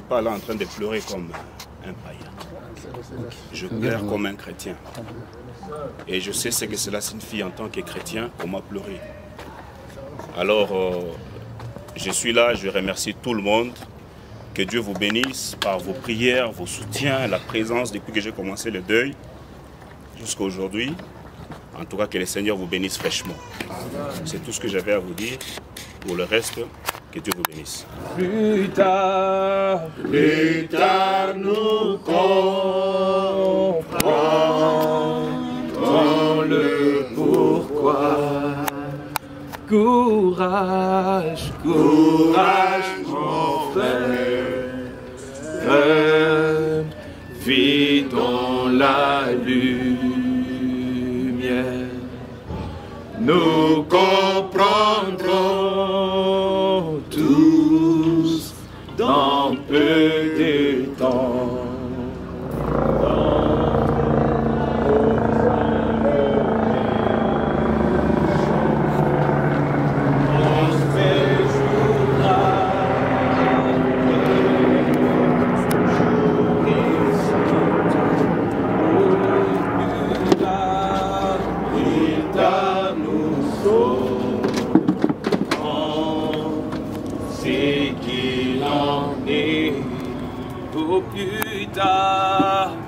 pas là en train de pleurer comme un païen. Je pleure comme un chrétien. Et je sais ce que cela signifie en tant que chrétien, comment pleurer. Alors, je suis là, je remercie tout le monde. Que Dieu vous bénisse par vos prières, vos soutiens, la présence depuis que j'ai commencé le deuil jusqu'à aujourd'hui. En tout cas, que le Seigneur vous bénisse fraîchement. C'est tout ce que j'avais à vous dire. Pour le reste, que Dieu vous bénisse. Plus tard, nous comprendrons le pourquoi. Courage, courage, mon frère. Vis dans la lumière. Nous comprendrons tous dans peu de temps.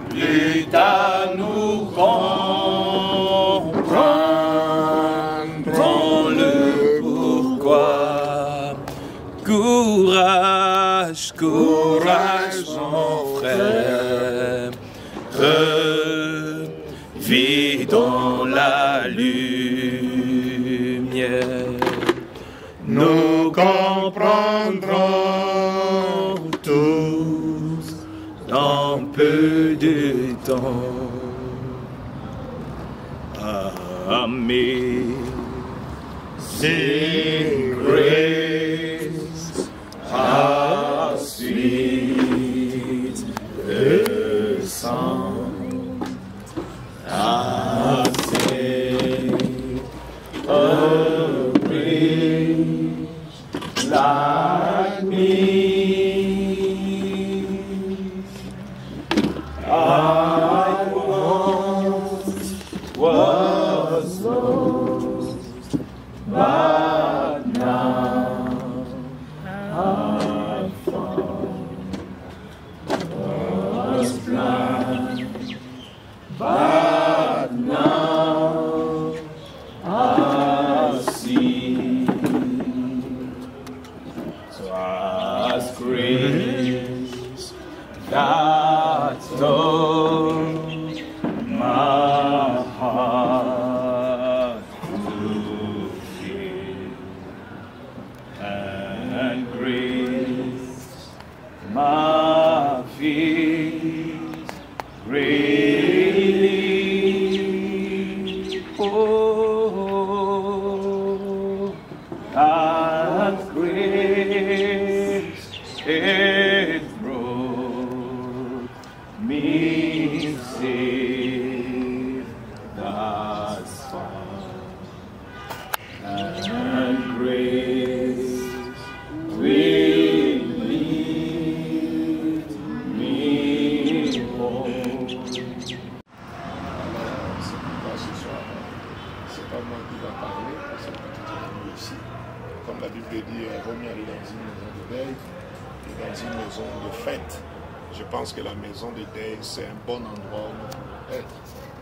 Plus tard, nous comprendrons le pourquoi. Courage, courage, mon frère. Vis dans la lumière. Nous comprendrons tous dans peu de temps. Amazing grace, how sweet the sound, how saved a wretch like me. I once was lost, but now I'm found. Was blind, but now I see. So as grace that touched my heart to feel, and grace my feet greatly. Oh, and grace it brought me safe thus far, and grace will lead me home. C'est pourquoi ce soir, c'est pas moi qui va parler, c'est moi qui vais ici. Comme la Bible dit, vaut mieux aller dans une maison de deuil que dans une maison de fête. Je pense que la maison de deuil, c'est un bon endroit où nous pouvons être.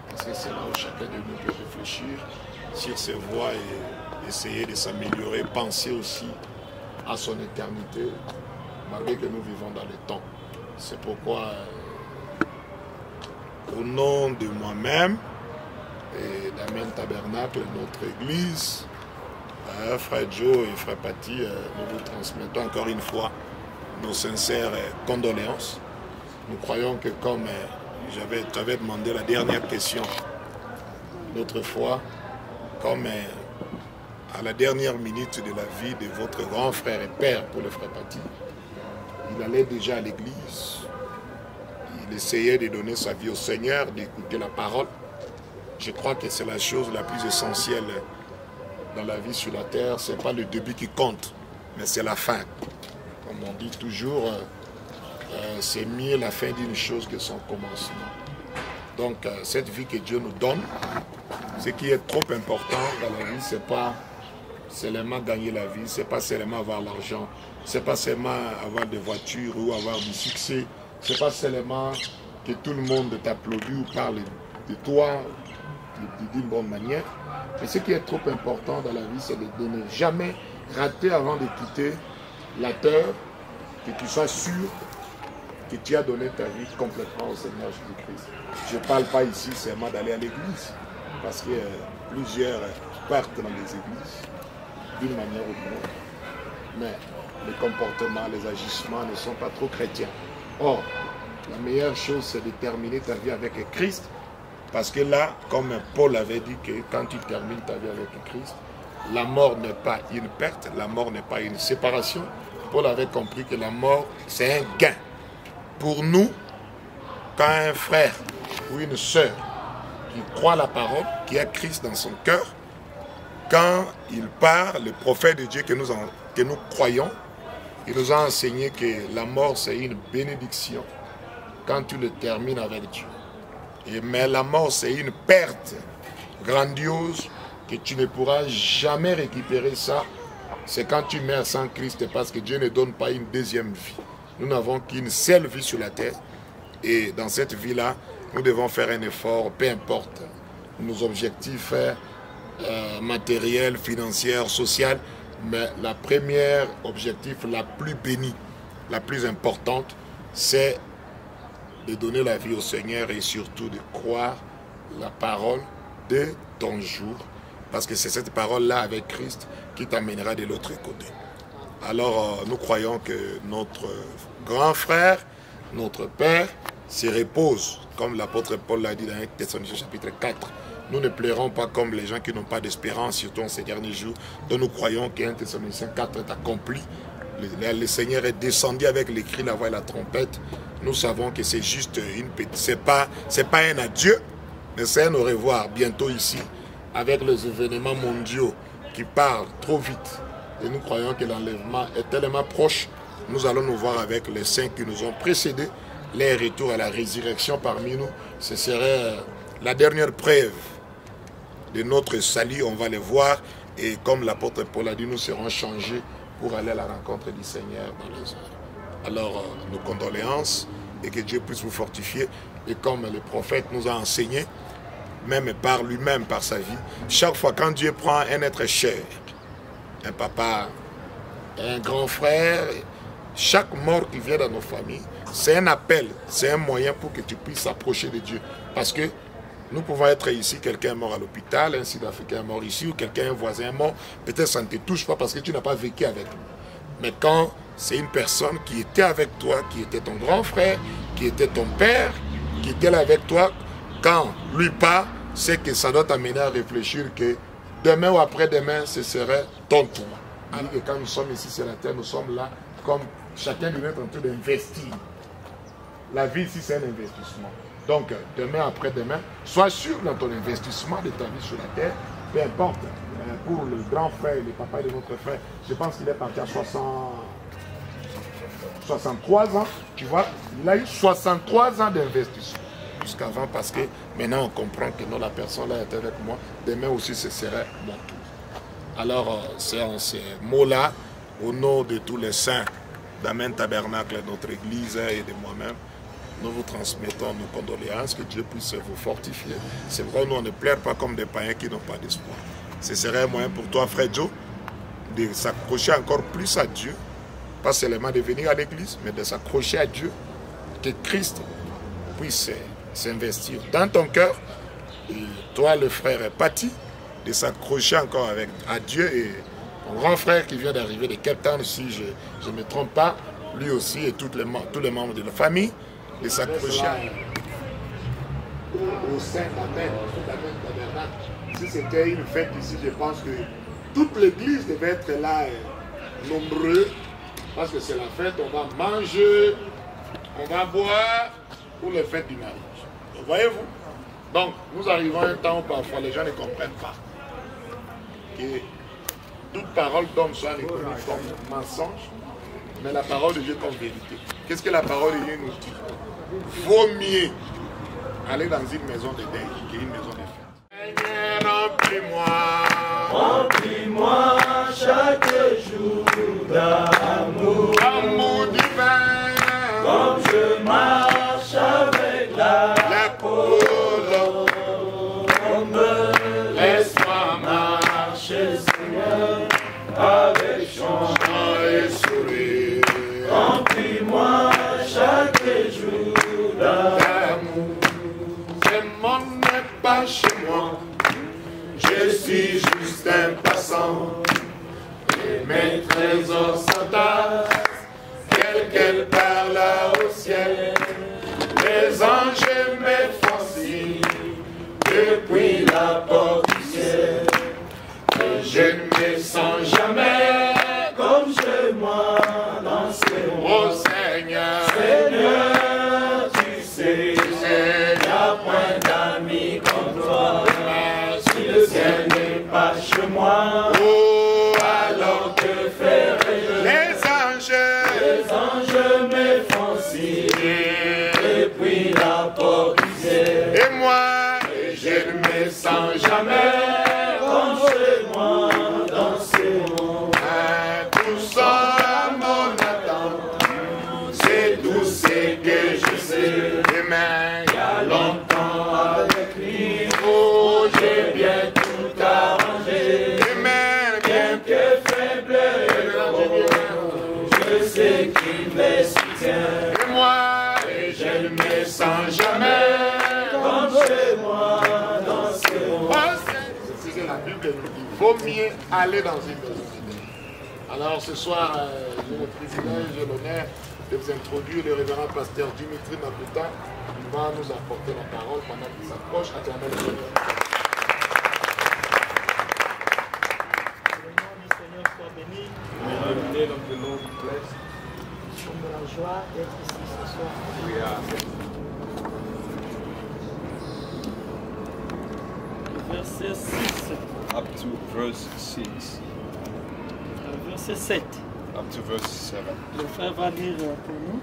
Parce que c'est là où chacun de nous peut réfléchir sur ses voies et essayer de s'améliorer, penser aussi à son éternité, malgré que nous vivons dans le temps. C'est pourquoi, au nom de moi-même et d'Amen Tabernacle, notre église, Frère Joe et Frère Paty, nous vous transmettons encore une fois nos sincères condoléances. Nous croyons que comme tu avais demandé la dernière question l'autre fois, comme à la dernière minute de la vie de votre grand frère et père pour le Frère Paty, il allait déjà à l'église, il essayait de donner sa vie au Seigneur, d'écouter la parole. Je crois que c'est la chose la plus essentielle dans la vie sur la terre. Ce n'est pas le début qui compte, mais c'est la fin. Comme on dit toujours, c'est mieux la fin d'une chose que son commencement. Donc cette vie que Dieu nous donne, ce qui est trop important dans la vie, c'est pas seulement gagner la vie, c'est pas seulement avoir l'argent, c'est pas seulement avoir des voitures ou avoir du succès, c'est pas seulement que tout le monde t'applaudit ou parle de toi d'une bonne manière. Mais ce qui est trop important dans la vie, c'est de ne jamais rater avant de quitter la terre, que tu sois sûr que tu as donné ta vie complètement au Seigneur Jésus-Christ. Je ne parle pas ici seulement d'aller à l'église, parce que plusieurs partent dans les églises d'une manière ou d'une autre. Mais les comportements, les agissements ne sont pas trop chrétiens. Or, la meilleure chose, c'est de terminer ta vie avec Christ, parce que là, comme Paul avait dit que quand tu termines ta vie avec Christ, la mort n'est pas une perte, la mort n'est pas une séparation. Paul avait compris que la mort, c'est un gain. Pour nous, quand un frère ou une sœur qui croit la parole, qui a Christ dans son cœur, quand il part, le prophète de Dieu que nous croyons, il nous a enseigné que la mort, c'est une bénédiction quand tu le termines avec Dieu. Mais la mort, c'est une perte grandiose que tu ne pourras jamais récupérer ça. C'est quand tu meurs sans Christ, parce que Dieu ne donne pas une deuxième vie. Nous n'avons qu'une seule vie sur la terre. Et dans cette vie-là, nous devons faire un effort, peu importe nos objectifs matériels, financiers, sociaux. Mais la première objectif, la plus bénie, la plus importante, c'est de donner la vie au Seigneur et surtout de croire la parole de ton jour. Parce que c'est cette parole-là avec Christ qui t'amènera de l'autre côté. Alors nous croyons que notre grand frère, notre Père, se repose, comme l'apôtre Paul l'a dit dans 1 Thessaloniciens chapitre 4. Nous ne pleurons pas comme les gens qui n'ont pas d'espérance, surtout en ces derniers jours, dont nous croyons qu'un Thessaloniciens 4 est accompli. Le Seigneur est descendu avec les cris, la voix et la trompette. Nous savons que c'est juste une petite... C'est pas un adieu, mais c'est un au revoir bientôt ici, avec les événements mondiaux qui parlent trop vite. Et nous croyons que l'enlèvement est tellement proche. Nous allons nous voir avec les saints qui nous ont précédés. Les retours à la résurrection parmi nous, ce serait la dernière preuve de notre salut. On va les voir. Et comme l'apôtre Paul a dit, nous serons changés pour aller à la rencontre du Seigneur dans les heures. Alors, nos condoléances et que Dieu puisse vous fortifier. Et comme le prophète nous a enseigné, même par lui-même, par sa vie, chaque fois quand Dieu prend un être cher, un papa, un grand frère, chaque mort qui vient dans nos familles, c'est un appel, c'est un moyen pour que tu puisses s'approcher de Dieu. Parce que nous pouvons être ici, quelqu'un est mort à l'hôpital, un Sud-Africain est mort ici, ou quelqu'un, un voisin est mort, peut-être ça ne te touche pas parce que tu n'as pas vécu avec lui. Mais quand c'est une personne qui était avec toi, qui était ton grand frère, qui était ton père, qui était là avec toi, quand lui part, c'est que ça doit t'amener à réfléchir que demain ou après-demain, ce serait ton tour. Alors que quand nous sommes ici sur la terre, nous sommes là comme chacun de nous est en train d'investir. La vie ici, c'est un investissement. Donc, demain, après-demain, sois sûr dans ton investissement de ta vie sur la terre, peu importe. Pour le grand frère, le papa de notre frère, je pense qu'il est parti à 63 ans, tu vois, il a eu 63 ans d'investissement jusqu'avant, parce que maintenant on comprend que non, la personne là est avec moi, demain aussi ce serait mon tour. Alors, c'est en ces mots-là, au nom de tous les saints d'Amen Tabernacle, notre église et de moi-même, nous vous transmettons nos condoléances, que Dieu puisse vous fortifier. C'est vrai, nous on ne pleure pas comme des païens qui n'ont pas d'espoir. Ce serait un moyen pour toi, frère Joe, de s'accrocher encore plus à Dieu, pas seulement de venir à l'église, mais de s'accrocher à Dieu, que Christ puisse s'investir dans ton cœur, et toi le frère est parti, de s'accrocher encore à Dieu, et mon grand frère qui vient d'arriver de Cape Town, si je ne me trompe pas, lui aussi et tous les membres de la famille, de s'accrocher au sein d'Amen Tabernacle. Si c'était une fête ici, je pense que toute l'église devait être là, nombreux, parce que c'est la fête, on va manger, on va boire pour les fêtes du mariage. Voyez-vous? Donc, nous arrivons à un temps où parfois les gens ne comprennent pas que toute parole d'homme soit reconnue comme mensonge, mais la parole de Dieu comme vérité. Qu'est-ce que la parole de Dieu nous dit? Vaut mieux aller dans une maison de deuil qu'une maison de fête. Seigneur, Remplis-moi chaque jour d'amour. Amour divin. Comme je marche avec la colombe. Laisse-moi marcher, Seigneur, avec chant et sourire. Remplis-moi chaque jour d'amour. Ce monde n'est pas chez moi. Je suis juste un passant. Et mes trésors s'entassent quelque part là au ciel. Les anges me font signe depuis la porte du ciel. Et je ne me sens jamais Comme chez moi dans ces oh Seigneur. Seigneur, tu sais, il n'y a point d'amis comme toi. Si le ciel n'est pas chez moi, Oh, alors que ferai-je? les anges me font signe depuis la porte du ciel. et moi, je ne me sens jamais Comme chez moi dans ces monts. tout ça à mon attente. C'est tout ce que je sais. Demain, Il y a longtemps avec lui, oh, j'ai bien tout arrangé. demain, bien Que faible je sais qu'il me soutient. et moi, je ne me sens jamais Comme chez moi dans ces monts. C'est ce que la Bible nous dit. Il vaut mieux aller dans une maison de deuil. Alors ce soir, j'ai le privilège et l'honneur de vous introduire le révérend pasteur Dimitri Maputa. Il va nous apporter la parole pendant qu'il s'approche à Éternel Seigneur. Que le nom du Seigneur soit béni. The name of the Lord be blessed. Nous avons la joie d'être ici ce soir. We are Verset 6, up to verse 6, verset 7. up to verse 7. Le frère va lire pour nous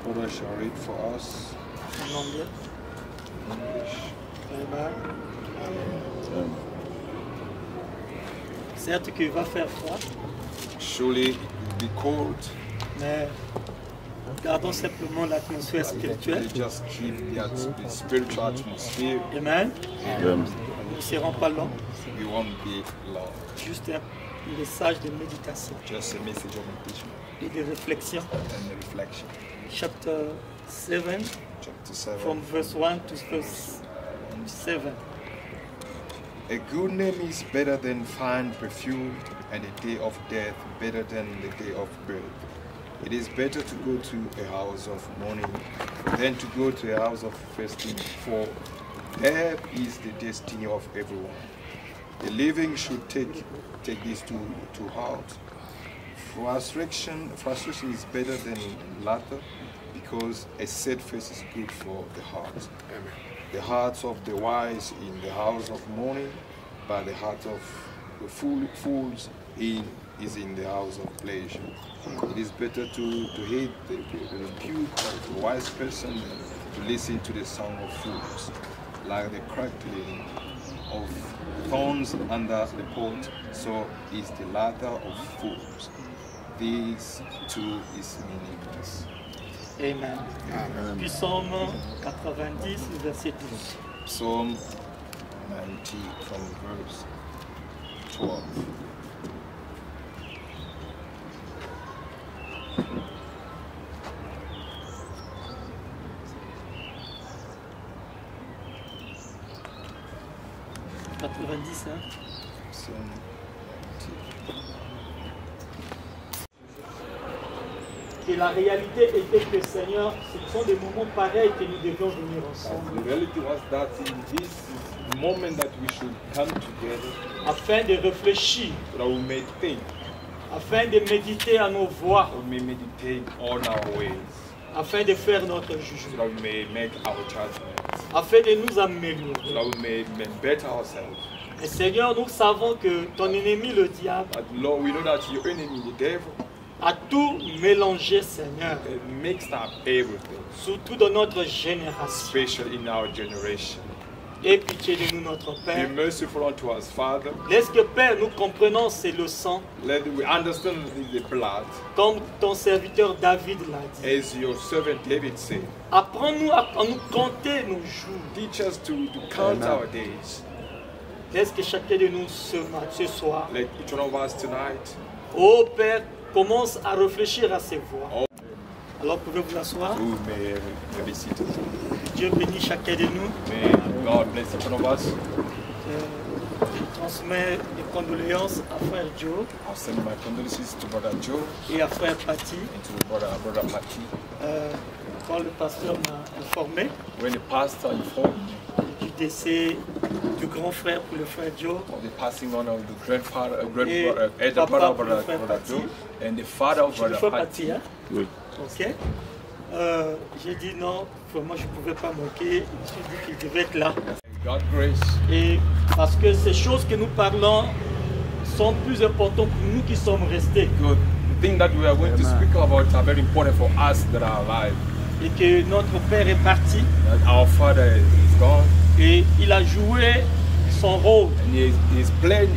Father shall read for us en anglais. English. Amen. Certes qu'il va faire froid, Surely it will be cold. mais gardons simplement l'atmosphère spirituelle. We just keep the spiritual atmosphere. Amen. Nous ne serons pas longs, We won't be long. juste un message de méditation Just a message of meditation et de réflexion. and reflection. Chapter 7, Chapter 7. from verse 1 to verse 7. A good name is better than fine perfume, and a day of death better than the day of birth. It is better to go to a house of mourning than to go to a house of feasting, for death is the destiny of everyone. The living should take this to heart. Frustration is better than laughter, because a sad face is good for the heart. The hearts of the wise in the house of mourning, but the heart of the fools is in the house of pleasure. It is better to hate the rebuke of a wise person than to listen to the song of fools. Like the crackling of thorns under the pot, so is the laughter of fools. This too is meaningless. Amen. Puis Psaume 90, verset 12. Psalm 90 from verse 12. Psalm 90. Et la réalité était que, Seigneur, ce sont des moments pareils que nous devions venir ensemble. The reality was that in this moment that we should come together, afin de réfléchir, so that we may think, afin de méditer à nos voies, we may meditate on our ways, afin de faire notre so jugement, that we may make our judgments, afin de nous so améliorer. that we may better ourselves. Et Seigneur, nous savons que ton ennemi, le diable, But Lord, we know that your enemy, the devil, a tout mélangé, Seigneur, It mixed up everything, surtout dans notre génération. especially in our generation. Aie pitié de nous, notre Be Père. merciful unto us, Father. Laisse que, Père, nous comprenons c'est le sang, Let we understand the blood, comme ton serviteur David l'a dit. as your servant David said. Apprends-nous à nous compter nos jours. Teach us to count our days. Laisse que chacun de nous ce soir, Let each one of us tonight, ô Père, commence à réfléchir à ses voies. Alors, pouvez-vous asseoir. who may be seated. Dieu bénit chacun de nous. May God bless each one of us. Je transmets les condoléances à Frère Joe I'll send my condolences to Brother Joe et à Frère Patti. and to Brother Patti. Quand le pasteur m'a informé When the pastor informed me du décès du grand frère pour le Frère Joe, of the passing on of the grandfather, Et elder papa brother, pour le Brother frère Patti. Joe, and the father of je le Brother fais Patti. Patti, hein? Oui. Ok. J'ai dit non, vraiment je ne pouvais pas manquer. Je me suis dit qu'il devait être là. God grace. Et parce que ces choses que nous parlons sont plus importantes pour nous qui sommes restés. Good. The thing that we are going to speak about are very important for us that are alive. Et que notre Père est parti That our father is gone et il a joué son rôle. and he's played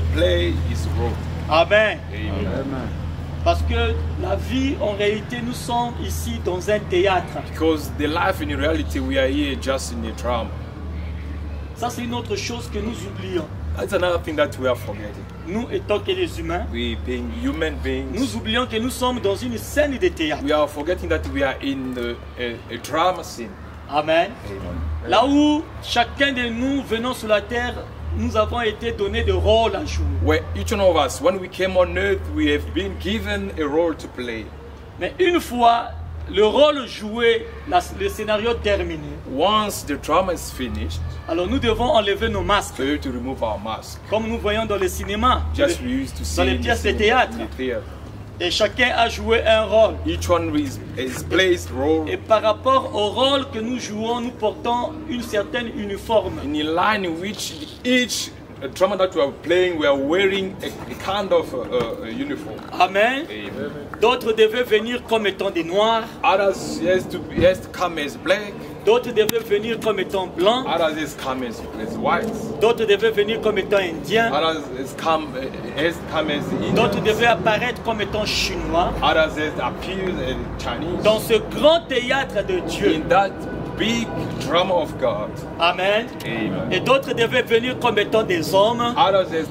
his role. Amen. Amen. Parce que la vie, en réalité, nous sommes ici dans un théâtre. Because the life in reality, we are here just in a drama. Ça, c'est une autre chose que nous oublions. That's another thing that we are forgetting. Nous, étant que les humains, We being human beings, nous oublions que nous sommes dans une scène de théâtre. we are forgetting that we are in a drama scene. Amen. Amen. Là où chacun de nous venant sur la terre, nous avons été donnés de rôles à jouer. Where each one of us, when we came on earth, we have been given a role to play. Mais une fois le rôle joué, le scénario terminé, Once the drama is finished, alors nous devons enlever nos masques. so we have to remove our mask. Comme nous voyons dans le cinéma, Just we used to see dans les in the pièces de cinema, théâtre. in the theater. Et chacun a joué un rôle. Each one is plays role. Et par rapport au rôle que nous jouons, nous portons une certaine uniforme. In a line in which each drama that we are playing, we are wearing a kind of uniform. Amen. Amen. D'autres devaient venir comme étant des noirs. Others has to come as black. D'autres devaient venir comme étant blancs. Others has come as white. D'autres devaient venir comme étant indiens. Others has come as D'autres Indians. devaient apparaître comme étant chinois. Others has appeared as Chinese. Dans ce grand théâtre de Dieu. In that big drama of God. Amen. Amen. Et d'autres devaient venir comme étant des hommes. Others has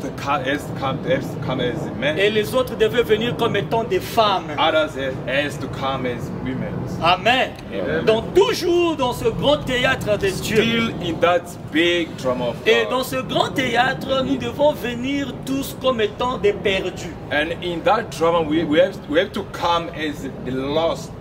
come as men. Et les autres devaient venir comme étant des femmes. Others has to come as women. Amen. Amen. Donc toujours dans ce grand théâtre de Dieu. Still in that big drama of Et God. dans ce grand théâtre, nous devons venir tous comme étant des perdus. And in that drama, we have to come as the lost.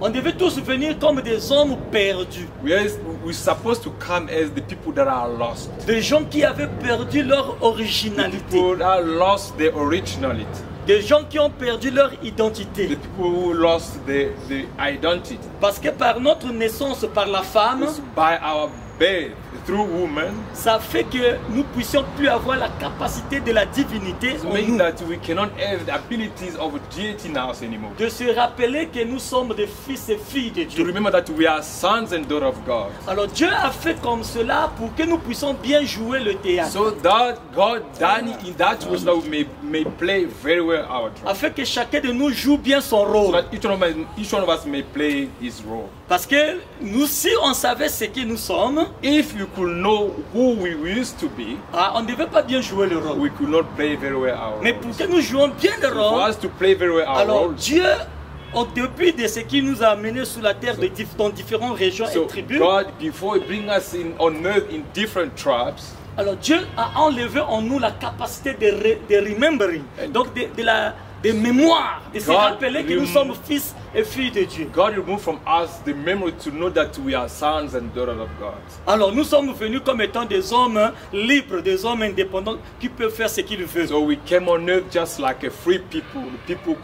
On devait tous venir comme des hommes perdus. We're supposed to come as the people that are lost. Des gens qui avaient perdu leur originalité. People that lost their originality. Des gens qui ont perdu leur The identité. people who lost their identity. Parce que par notre naissance, par la femme, By our birth, through woman, ça fait que nous puissions plus avoir la capacité de la divinité it en means nous. that we cannot have the abilities of deity in us anymore. De se rappeler que nous sommes des fils et filles de To Dieu. remember that we are sons and daughters of God. Alors Dieu a fait comme cela pour que nous puissions bien jouer le théâtre. So that God done in that way so that we may play very well our drama. Afin que chacun de nous joue bien son So rôle. that each one of us may play his role. Parce que nous, si on savait ce que nous sommes, If you could know who we used to be, on ne devait pas bien jouer le rôle. we could not play very well our Mais role. pour que nous jouions bien le For rôle, us to play very well our alors role, Dieu, au début de ce qui nous a amenés sur la terre dans différentes régions so et tribus, God, before He bring us on earth in different tribes, alors Dieu a enlevé en nous la capacité de remembering, donc de mémoire, de se God rappeler que nous rem- sommes fils et filles de Dieu. God removed from us the memory to know that we are sons and daughters of God. Alors nous sommes venus comme étant des hommes libres, des hommes indépendants qui peuvent faire ce qu'ils veulent. So we came on earth just like a free people. The people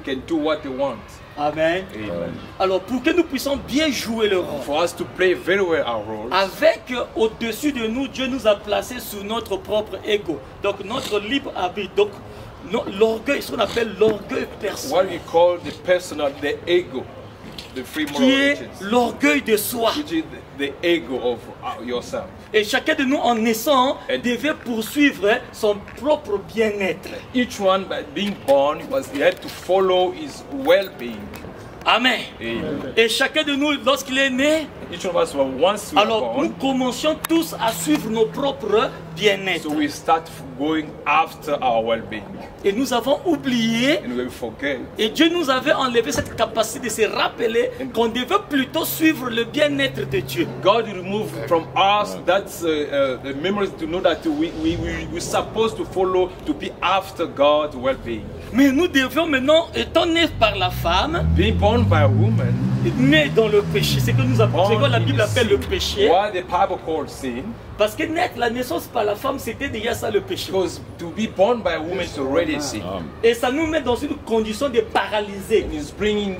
can do what they want. Amen. Amen. Alors pour que nous puissions bien jouer le rôle, For us to play very well our role, avec au-dessus de nous, Dieu nous a placés sous notre propre ego. Donc notre libre arbitre. Donc l'orgueil, ce qu'on appelle l'orgueil What personnel, we call the personal, the ego, the free moral qui est riches, l'orgueil de soi. which is the ego of yourself. Et chacun de nous, en naissant, devait poursuivre son propre bien-être. Each one, by being born, he had to follow his well-being. Amen. Amen. Et chacun de nous, lorsqu'il est né, Each of us, once we are alors nous born, commencions tous à suivre nos propres bien-être. so we start going after our well-being, Et nous avons oublié, and we forget. et Dieu nous avait enlevé cette capacité de se rappeler qu'on devait plutôt suivre le bien-être de Dieu. God removed from us that's the memories to know that we're supposed to follow, to be after God's well-being. Mais nous devions maintenant, étant nés par la femme, Being born by a woman, nés dans le péché, c'est que nous appelons, c'est born que la in Bible appelle le sin, péché, what the Bible calls sin, parce que naître la naissance par la femme, c'était déjà ça le péché. because to be born by a woman is already sin. Et ça nous met dans une condition de paralysé. And it's putting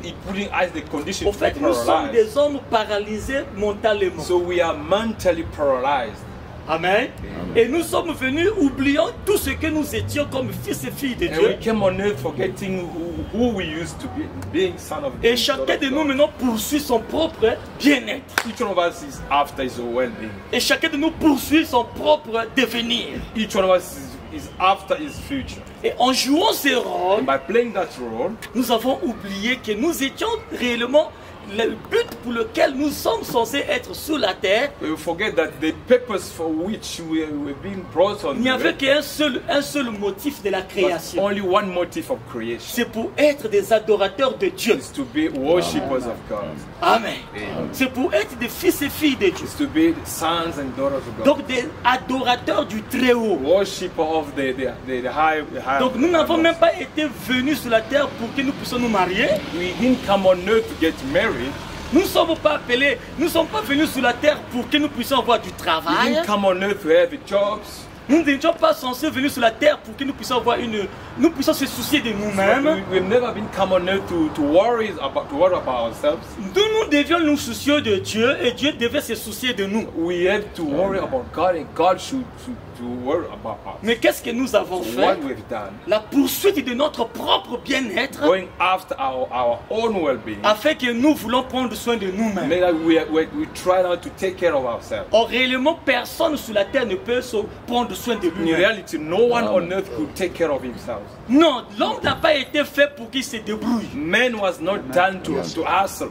us the condition Au to fait, be nous sommes paralyzed. des hommes paralysés mentalement. So we are mentally paralyzed. Amen. Et nous sommes venus oubliant tout ce que nous étions comme fils et filles de And Dieu. we came on earth forgetting who we used to be, being son of Et God. chacun de nous maintenant poursuit son propre bien-être. Each one of us is after his well-being. Et chacun de nous poursuit son propre devenir. Each one of us is after his future. Et en jouant ce rôle, And by playing that role, nous avons oublié que nous étions réellement le but pour lequel nous sommes censés être sur la terre. we forget that the purpose for which we were being brought on Il n'y avait earth qu'un seul motif de la was création. only one motive of creation. C'est pour être des adorateurs de Dieu. Is to be worshippers of God. Amen. Amen. C'est pour être des fils et filles de Dieu. Is to be sons and daughters of God. Donc des adorateurs du Très-Haut. Worshipper of the high. Donc nous n'avons même pas été venus sur la terre pour que nous puissions nous marier. We didn't come on earth to get married. Nous ne sommes pas appelés, nous ne sommes pas venus sur la terre pour que nous puissions avoir du We travail. didn't come on earth to have jobs. Nous n'étions pas censés venir sur la terre pour que nous puissions avoir nous puissions se soucier de nous-mêmes. We've never been come on earth to worry about ourselves. Nous devions nous soucier de Dieu et Dieu devait se soucier de nous. We have to worry about God, and God should to worry about us. Mais qu'est-ce que nous avons So fait? what we've done, La poursuite de notre propre bien-être, going after our own well-being, afin que nous voulons prendre soin de nous-mêmes. mean that we try not to take care of ourselves. Or réellement, personne sur la terre ne peut se prendre soin de In lui-même. reality, no one on earth could take care of himself. Non, l'homme n'a pas été fait pour qu'il se débrouille. Man was not done to hustle.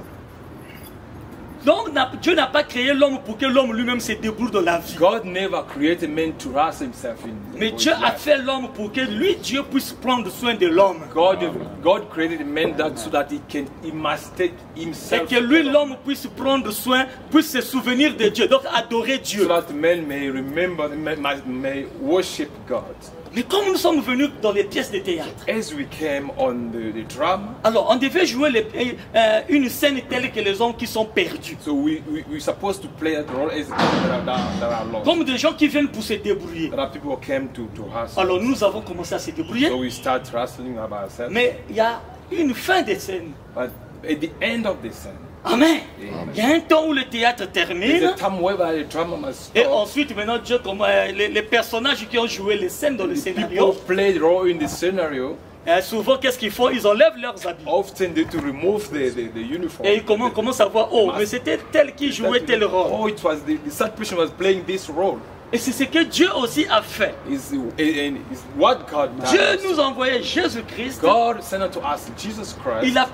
Donc Dieu n'a pas créé l'homme pour que l'homme lui-même se débrouille dans la vie. God never created man to hustle himself in Mais his Dieu a life. fait l'homme pour que lui, Dieu, puisse prendre soin de l'homme. God created man so that he must take Et himself que lui, l'homme, puisse prendre soin, puisse se souvenir de Dieu, donc adorer so Dieu. that man may remember, may worship God. Mais comme nous sommes venus dans les pièces de théâtre, As we came on the drama, alors on devait jouer une scène telle que les hommes qui sont perdus. so we're supposed to play that role as that are lost. Comme des gens qui viennent pour se débrouiller. There are people who came to hustle. Alors nous avons commencé à se débrouiller. So we start wrestling about ourselves. Mais il y a une fin de scène. But at the end of the scene, Amen. Il y a un temps où le théâtre there's termine. a time whereby the drama must Et stop. ensuite, maintenant, Dieu, les personnages qui ont joué les scènes dans le People scénario, play the role in the scenario. souvent, qu'est-ce qu'ils font? Ils enlèvent leurs habits. Often they to remove the uniform. Et ils commencent à voir, oh, mais c'était tel qui jouait tel rôle. Oh, it was the such person was playing this role. Et c'est ce que Dieu aussi a fait. Is what God does. Dieu nous a envoyé Jésus-Christ. God sent unto us Jesus Christ. Il a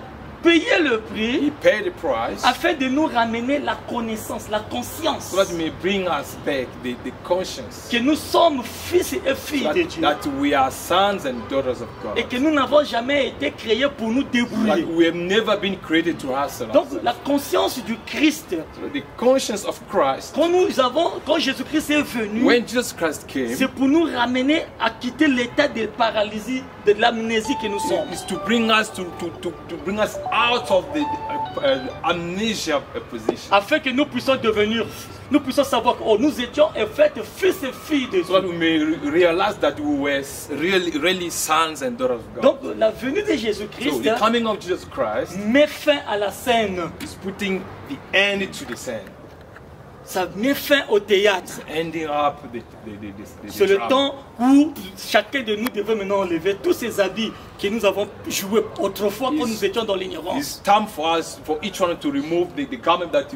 payé le prix He paid the price afin de nous ramener la connaissance, la conscience so that He may bring us back the conscience que nous sommes fils et filles de Dieu. that we are sons and daughters of God. Et que nous n'avons jamais été créés pour nous That débrouiller. we have never been created to hustle. Donc ourselves. la conscience du Christ, So the conscience of Christ, quand Jésus-Christ est venu, when Jesus Christ came, c'est pour nous ramener à quitter l'état de paralysie, de l'amnésie que nous sommes. is to bring us to bring us out of the amnesia position, Afin que nous puissions savoir que nous étions en fait fils et filles de so that Dieu. we may realize that we were really sons and daughters of God. Donc la venue de So Jésus-Christ the coming of Jesus Christ met fin à la scène. is putting the end to the scene. ça met fin au théâtre. Ending up C'est le temps où chacun de nous devait maintenant enlever tous ces habits que nous avons joués autrefois quand nous étions dans l'ignorance. It's time for us, for each one to remove the garment that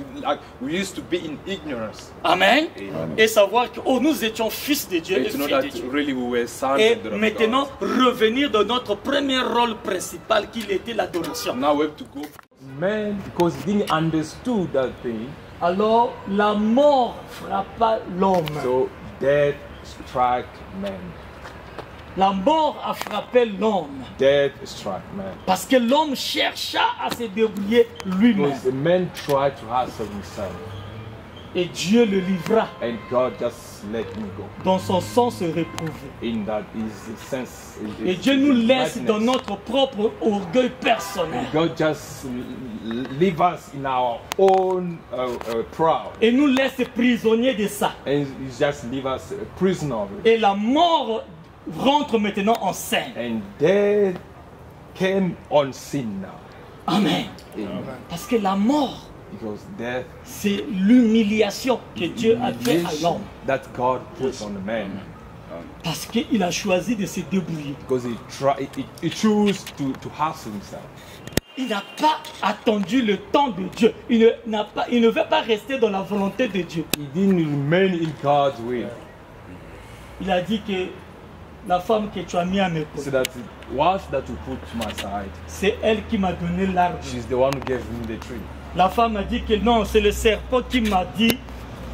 we used to be in ignorance. Amen. Amen. Et savoir que oh, nous étions fils de Dieu And et to know filles that de Dieu. really we were sons Et and daughters of maintenant, God. revenir dans notre premier rôle principal qui était l'adoration. Now we have to go. Man, because he didn't understand that thing, Alors, la mort frappa l'homme. so death struck man. La mort a frappé l'homme. Death struck man. Parce que l'homme chercha à se débrouiller lui-même. Because the man tried to hustle himself, Et Dieu le livra and God just let him go. dans son sens réprouvé. In that is the sense. Et Dieu nous laisse dans notre propre orgueil personnel. God just leave us in our own proud, Et nous laisse prisonniers de ça. and he just leave us a prisoner of it. Et la mort rentre maintenant en scène. And death came on sin now. Amen. Amen. Parce que la mort, Because death c'est l'humiliation que Dieu a fait à l'homme. that God put on the man. Parce qu'il a choisi de se débrouiller. Because he chose to hustle himself. Il n'a pas attendu le temps de Dieu. Il ne veut pas rester dans la volonté de Dieu. He didn't remain in God's will. Il a dit que la femme que tu as mis à mes So côtés, that wife that you put to my side, c'est elle qui m'a donné l'arbre. she's the one who gave me the tree. La femme a dit que non, c'est le serpent qui m'a dit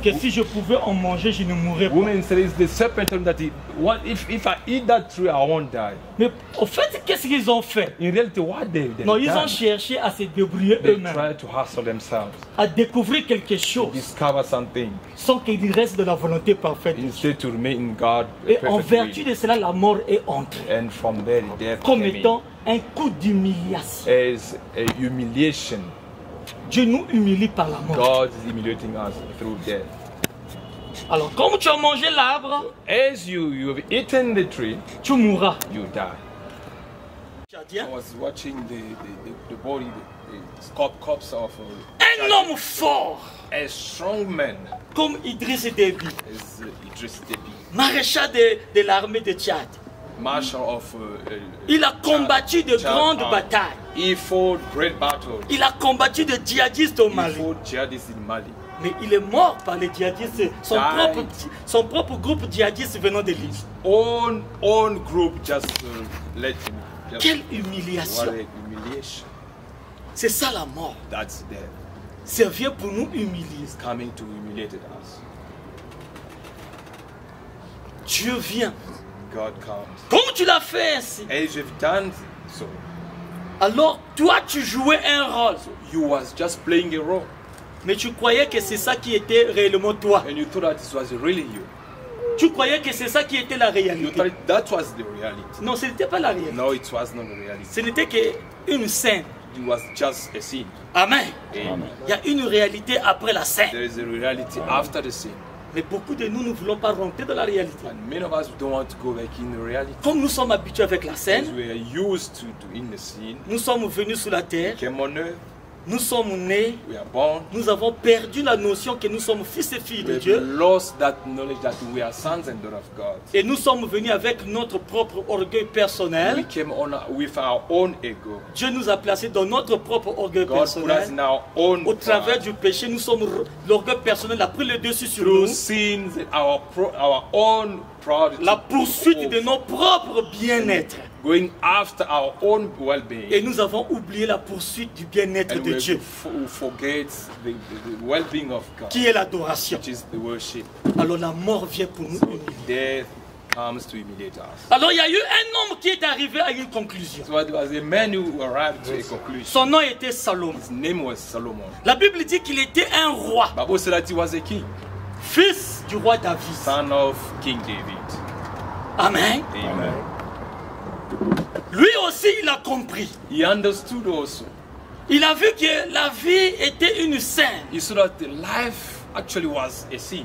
que si je pouvais en manger, je ne mourrais pas. Woman said it's the serpent told him that if I eat that tree, I won't die. Mais au fait, qu'est-ce qu'ils ont fait? In reality, what they Non, ils ont done, cherché à se débrouiller they eux-mêmes, tried to hustle themselves, à découvrir quelque chose discover something, sans qu'ils restent de la volonté parfaite. instead to remain in God. Et en vertu de cela, la mort est entrée And from there, death comme came in étant un coup d'humiliation. as a humiliation. Dieu nous humilie par la mort. God is humiliating us through death. Alors, comme tu as mangé l'arbre, As you have eaten the tree, tu mourras. you die. Tchadien, I was watching the body, the corpse of un homme fort a strong man comme Idriss Déby, as Idriss Déby, maréchal de l'armée de Tchad. marshal of Il a combattu de Tchad grandes army. batailles. He fought great battles. Il a combattu de djihadistes au He Mali. fought jihadists in Mali. Mais il est mort par les djihadistes, son propre groupe djihadiste venant de Libye. Own group just let him. Just Quelle what humiliation! a humiliation! C'est ça la mort. That's death. Ça vient pour nous humilier. It's coming to humiliate us. Dieu vient. God comes. Comme tu l'as fait ainsi. As you've done so, Alors toi tu jouais un rôle. you was just playing a role, Mais tu croyais que c'est ça qui était réellement toi. and you thought that it was really you. Tu croyais que c'est ça qui était la You réalité. thought that was the reality. Non, ce n'était pas la réalité. No, it was not the reality. Ce n'était qu'une scène. It was just a sin. Amen. Amen. Il y a une réalité après la scène. There is a reality after the sin. Mais beaucoup de nous ne voulons pas rentrer dans la réalité. And many of us don't want to go back in the reality. Comme nous sommes habitués avec la As scène, we are used to in the sin, nous sommes venus sur la terre, came on earth, nous sommes nés, we are born, nous avons perdu la notion que nous sommes fils et filles de we Dieu. have lost that knowledge that we are sons and daughters of God. Et nous sommes venus avec notre propre orgueil We personnel. came on with our own ego. Dieu nous a placés dans notre propre orgueil God put us personnel. in our own Au travers pride. du péché, l'orgueil personnel a pris le dessus sur Through nous. sins, our own pride, La poursuite de nos propres bien-être. going after our own Et well-being. nous avons oublié la poursuite du bien-être And de we Dieu, forget the well-being of God, qui est l'adoration. which is the worship. Alors la mort vient pour nous So humilier. death comes to humiliate us. Alors il y a eu un homme qui est arrivé à une conclusion. So it was a man who arrived to a conclusion. Son nom était Salomon. His name was Solomon. La Bible dit qu'il était un roi, Bible said that he was a king, fils du roi David. son of King David. Amen. Amen. Lui aussi, il a compris. He understood also. Il a vu que la vie était une scène He saw that the life actually was a sin.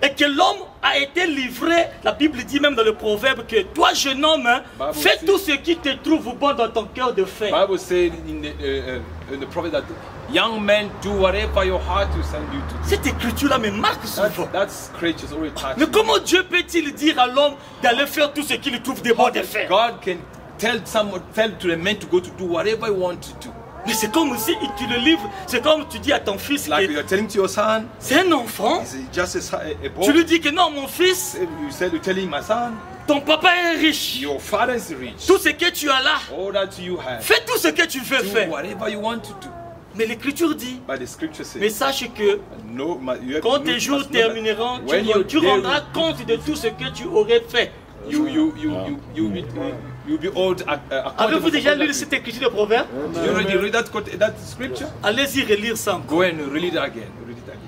et que l'homme a été livré. La Bible dit même dans le proverbe que toi, jeune homme, hein, Bible fais says- tout ce qui te trouve bon dans ton cœur de faire. Bible said in the prophet that Young men, do whatever your heart will send you to do. Cette écriture-là me marque souvent. That scripture is already touching. Mais comment Dieu peut-il dire à l'homme d'aller faire tout ce qu'il trouve de bon de faire? God can tell to the man to go to do whatever he wants to do. Mais c'est comme si tu le livres, c'est comme tu dis à ton fils Like que you're telling to your son, c'est un enfant. he's just a boy. Tu lui dis que non, mon fils, You tell him, my son, ton papa est riche. your father is rich. Tout ce que tu as là, All that you have, fais tout ce que tu veux do faire. whatever you want to do. Mais l'écriture dit, But the scripture says, mais sache que no, you have quand to tes jours must know that termineront, when tu rendras compte de tout ce que tu aurais fait. You'll be old. Avez-vous déjà lu cette écriture de Proverbes? You already read that scripture? Allez-y relire ça encore. Go and read it again. Read it again.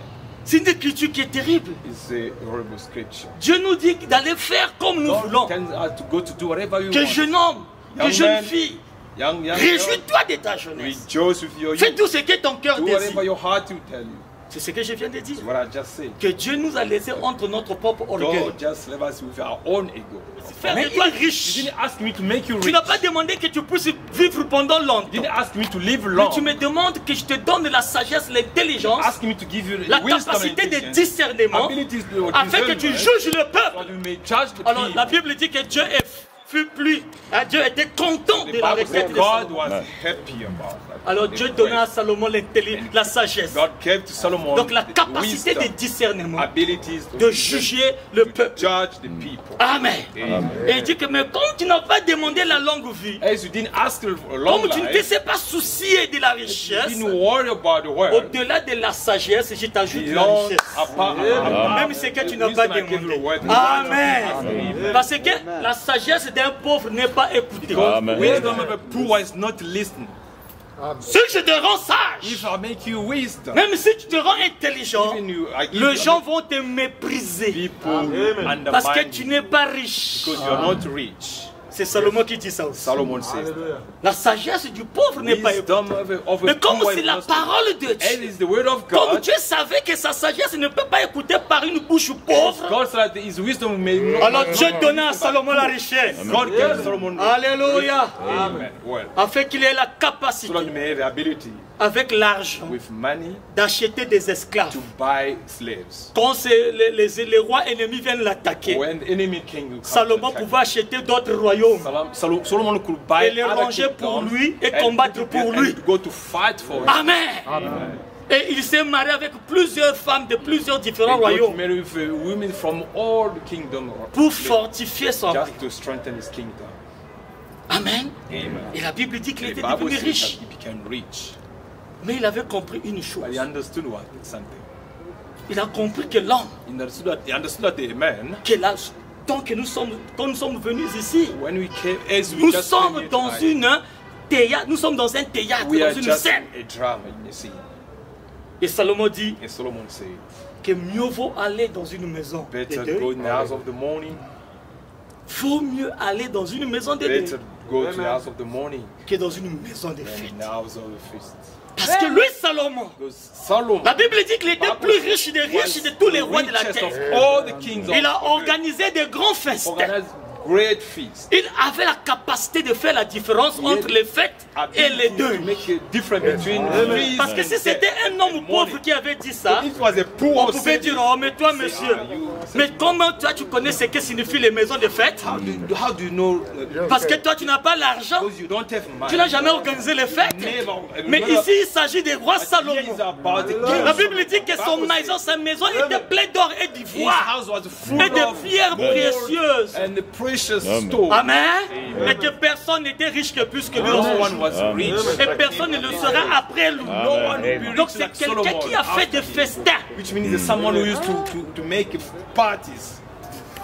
C'est une écriture qui est terrible. It's a horrible scripture. Dieu nous dit d'aller faire comme nous voulons. God tells us to go to do whatever you Que want. jeune homme, que Young jeune man, fille, young réjouis-toi de ta jeunesse. rejoice with your Fais youth. tout ce que ton cœur Do whatever désire. your heart will tell you. C'est ce que je viens de dire. That's what I just said. Que Dieu nous a laissé entre notre propre orgueil. God just left us with our own ego. Faire de toi You riche. didn't ask me to make you Tu rich. n'as pas demandé que tu puisses vivre pendant You longtemps. didn't ask me to live Mais long. tu me demandes que je te donne la sagesse, l'intelligence, Ask me to give you la wisdom and capacité de intelligence, discernement, abilities to afin que tu discernment, juges le so peuple. that you may judge the Alors la people. Bible dit que Dieu fut plus, Dieu était content The de la Bible says requête de God Salomon. was happy about that. Alors Dieu donna à Salomon l'intelligence, la sagesse. God gave to Solomon Donc la the capacité de wisdom, discernement, abilities de juger le to peuple. judge the people. Amen. Amen. Et il dit que mais comme tu n'as pas demandé la longue vie, As you didn't ask for a long comme tu ne te life, sais pas soucier de la you richesse, didn't worry about the world. au-delà de la sagesse, je t'ajoute la Beyond, richesse. Même ce que tu n'as pas demandé. Amen. Parce que la sagesse d'un pauvre n'est pas écoutée. Wisdom of a poor is not listening. Si je te rends sage, If I make you wisdom, même si tu te rends intelligent, even you, I give les you gens vont te mépriser. people Parce que undermine tu you n'es pas riche. because you are not rich. C'est Salomon qui dit ça aussi. Solomon says La sagesse du pauvre n'est pas écoutée. wisdom of a Mais comme poor c'est is la not parole de and Dieu, it's the word of comme God. Dieu savait que sa sagesse ne peut pas écouter par une bouche pauvre, God said that his wisdom may not. alors Dieu donna à Salomon la richesse. God gave Solomon. Alléluia. Amen. Well, Afin qu'il ait la capacité, Solomon may have the ability avec l'argent, with money d'acheter des esclaves. to buy slaves. Quand les rois ennemis viennent l'attaquer, When the enemy king will come Salomon to attack, pouvait acheter d'autres royaumes Solomon could buy et les other ranger pour kingdoms lui et and combattre pour lui. go to fight for him. Amen. Et il s'est marié avec plusieurs femmes de plusieurs différents And God royaumes married with women from all the kingdom pour fortifier son règne. just to strengthen his kingdom. Amen. Amen. Et la Bible dit qu'il The était Bible devenu says riche. that he became rich. Mais il avait compris une chose. But he understood something. Il a compris que l'homme, He understood that the man, que là, tant que quand nous sommes venus ici, when we came, as we nous just sommes came here dans tonight, théâtre, nous sommes dans un théâtre, we are dans une just scène. a drama in the scene. Et Salomon dit And Solomon said, que mieux vaut aller dans une maison de better deuil. go in the house of the morning, Vaut mieux aller dans une maison de deuil better go to the house of the morning que dans une maison de than fête. in the house of the feast. Parce que lui, Salomon, Because Solomon, la Bible dit qu'il était plus riche des riches de tous les rois de la richest of terre. all the kings of Il a the earth, organisé des grands festins. organized great feasts. Il avait la capacité de faire la différence entre les fêtes et les Ability deuils. to make a difference between feast Parce que si and c'était un homme pauvre qui avait dit ça, If it was a poor on pouvait saint, dire, oh mais toi monsieur, mais comment toi tu connais ce que signifient les maisons de fête? how do you know? Parce que toi tu n'as pas l'argent, Because you don't have money. tu n'as jamais organisé les fêtes. Mais ici il s'agit des rois Salomon. Here is about the La king. Bible dit que sa maison était pleine d'or et His d'ivoire house was full et de of pierres gold précieuses. and the precious stone. Amen. Et que personne n'était riche que plus que lui. No one was rich. Et personne ne le sera après lui. No one will be Donc rich c'est like quelqu'un Solomon qui a fait des after him. festins. Which means there's someone who used to make parties.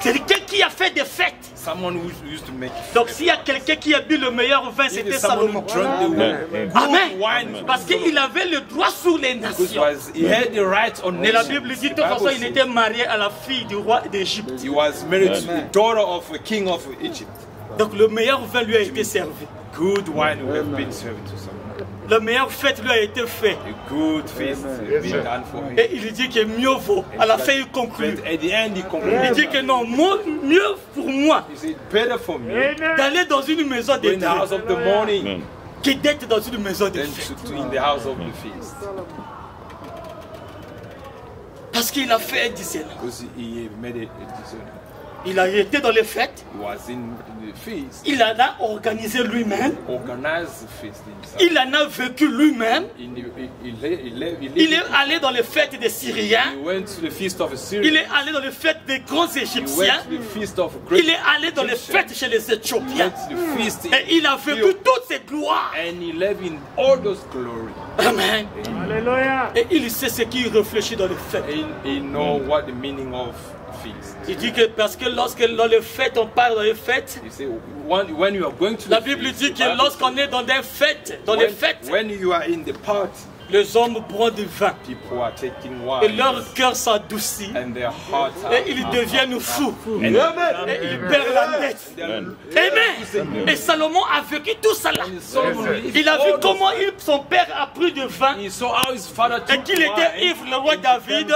C'est quelqu'un qui a fait des fêtes. Someone who used to make Donc s'il y a quelqu'un qui a bu le meilleur vin, c'était If someone who Salomon. drank the good Amen. wine. Parce qu'il avait le droit sur les nations. He had the right on Et la nations. Bible dit de The toute façon, Bible il says était marié à la fille du roi d'Égypte. he was married to the daughter of a king of Egypt. Donc le meilleur vin lui a été servi. Good wine will have been served to someone. La meilleure fête lui a été faite. A good feast been done for him. Et il dit que mieux vaut. À la fin, il conclut. But at the end, he Il concluded. dit que non, mieux pour moi He said, better for me d'aller dans une maison go de in the house deuil of the morning que d'être dans une maison de than fête. to in the house of the feast. Parce qu'il a fait un discernement. Because he made a discernement. Il a été dans les fêtes. He was in the feast. Il en a organisé lui-même. Organized the feast himself. Il en a vécu lui-même. Il est allé dans les fêtes des Syriens. He went to the feast of Assyria. Il est allé dans les fêtes des grands Égyptiens. He went to the feast of great Il est allé dans les fêtes chez les Éthiopiens. He went to the feast Et il a vécu toutes ces gloires. and he lived in all those glory. Amen. Et il sait ce qu'il réfléchit dans les fêtes. He know what the meaning of feast. Il dit que parce que lorsque dans les fêtes, on parle dans les fêtes. You say when you are going to La the Bible feast, dit que lorsqu'on est dans des fêtes, when you are in the party, les hommes boivent du vin. people are taking Et wine leur cœur s'adoucit. and their hearts are Et ils deviennent fous. Et and ils perdent la tête. Amen. Et Salomon a vécu tout ça là. Il a vu comment son père a pris du vin. He saw how his father Et took qu'il était ivre, le roi David.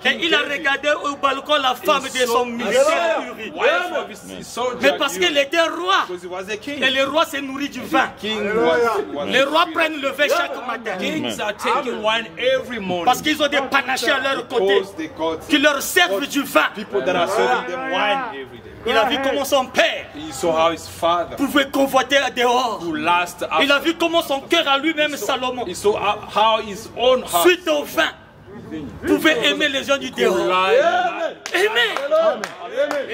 Et il a regardé au balcon la femme de son ministère Uri. Mais parce qu'il était roi. because he was a king. Et le roi s'est nourri du vin. King was Les rois prennent le vin chaque matin. Kings are taking wine every morning. Parce qu'ils ont des panachés à leur côté Because they got qui leur servent du vin. people that are serving them wine every day. Il a vu comment son père He saw how his father pouvait convoiter dehors. who last Il a after. vu comment son cœur à lui-même, Salomon, He saw how his own heart suite au vin, pouvait aimer les gens du dehors. lied. Amen.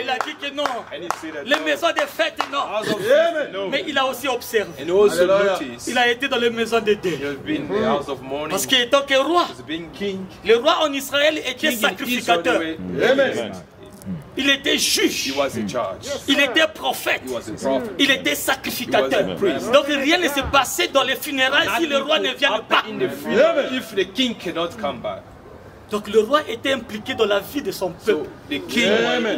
Il a dit que non, And he said that les maisons des fêtes, non. house of feast, no. Mais il a aussi observé. And also noticed Il a été dans les maisons de he deuil. has been in the house of mourning. Parce qu'étant que roi, As being king, le roi en Israël était king in Israel, sacrificateur. Amen. Il était He juge. was in charge. Il était prophète. He was a prophet. Il était sacrificateur. He was a priest. Donc rien ne s'est passé dans les funérailles si le roi ne vient pas. In the funeral, if the king cannot come back. Donc le roi était impliqué dans la vie de son peuple. So the king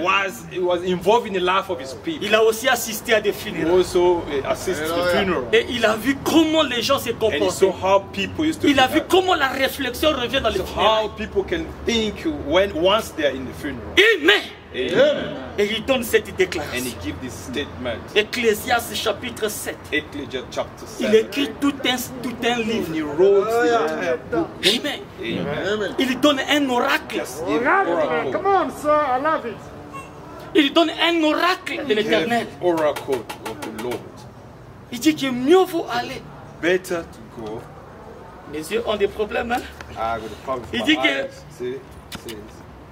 was involved in the life of his people. Il a aussi assisté à des He funérailles. also assisted the funeral. Et il a vu comment les gens se And he comportaient. saw how people used to Il a vu behave. comment la réflexion revient dans les So funérailles. how people can think when once they are in the funeral. Amen. Amen. Et il donne cette And he déclaration. give this statement. Ecclésiaste chapitre 7. Ecclesiastes chapter Il 7. écrit tout un livre. He wrote the entire book. Amen. Amen. Il donne un oracle. Just give oracle. Come on, sir, I love it. Il donne un oracle de l'éternel. Oracle of the Lord. Il dit que mieux vaut aller. Better to go. Les yeux ont des problèmes, hein? I got a problem with Il my dit que- eyes. See? Says,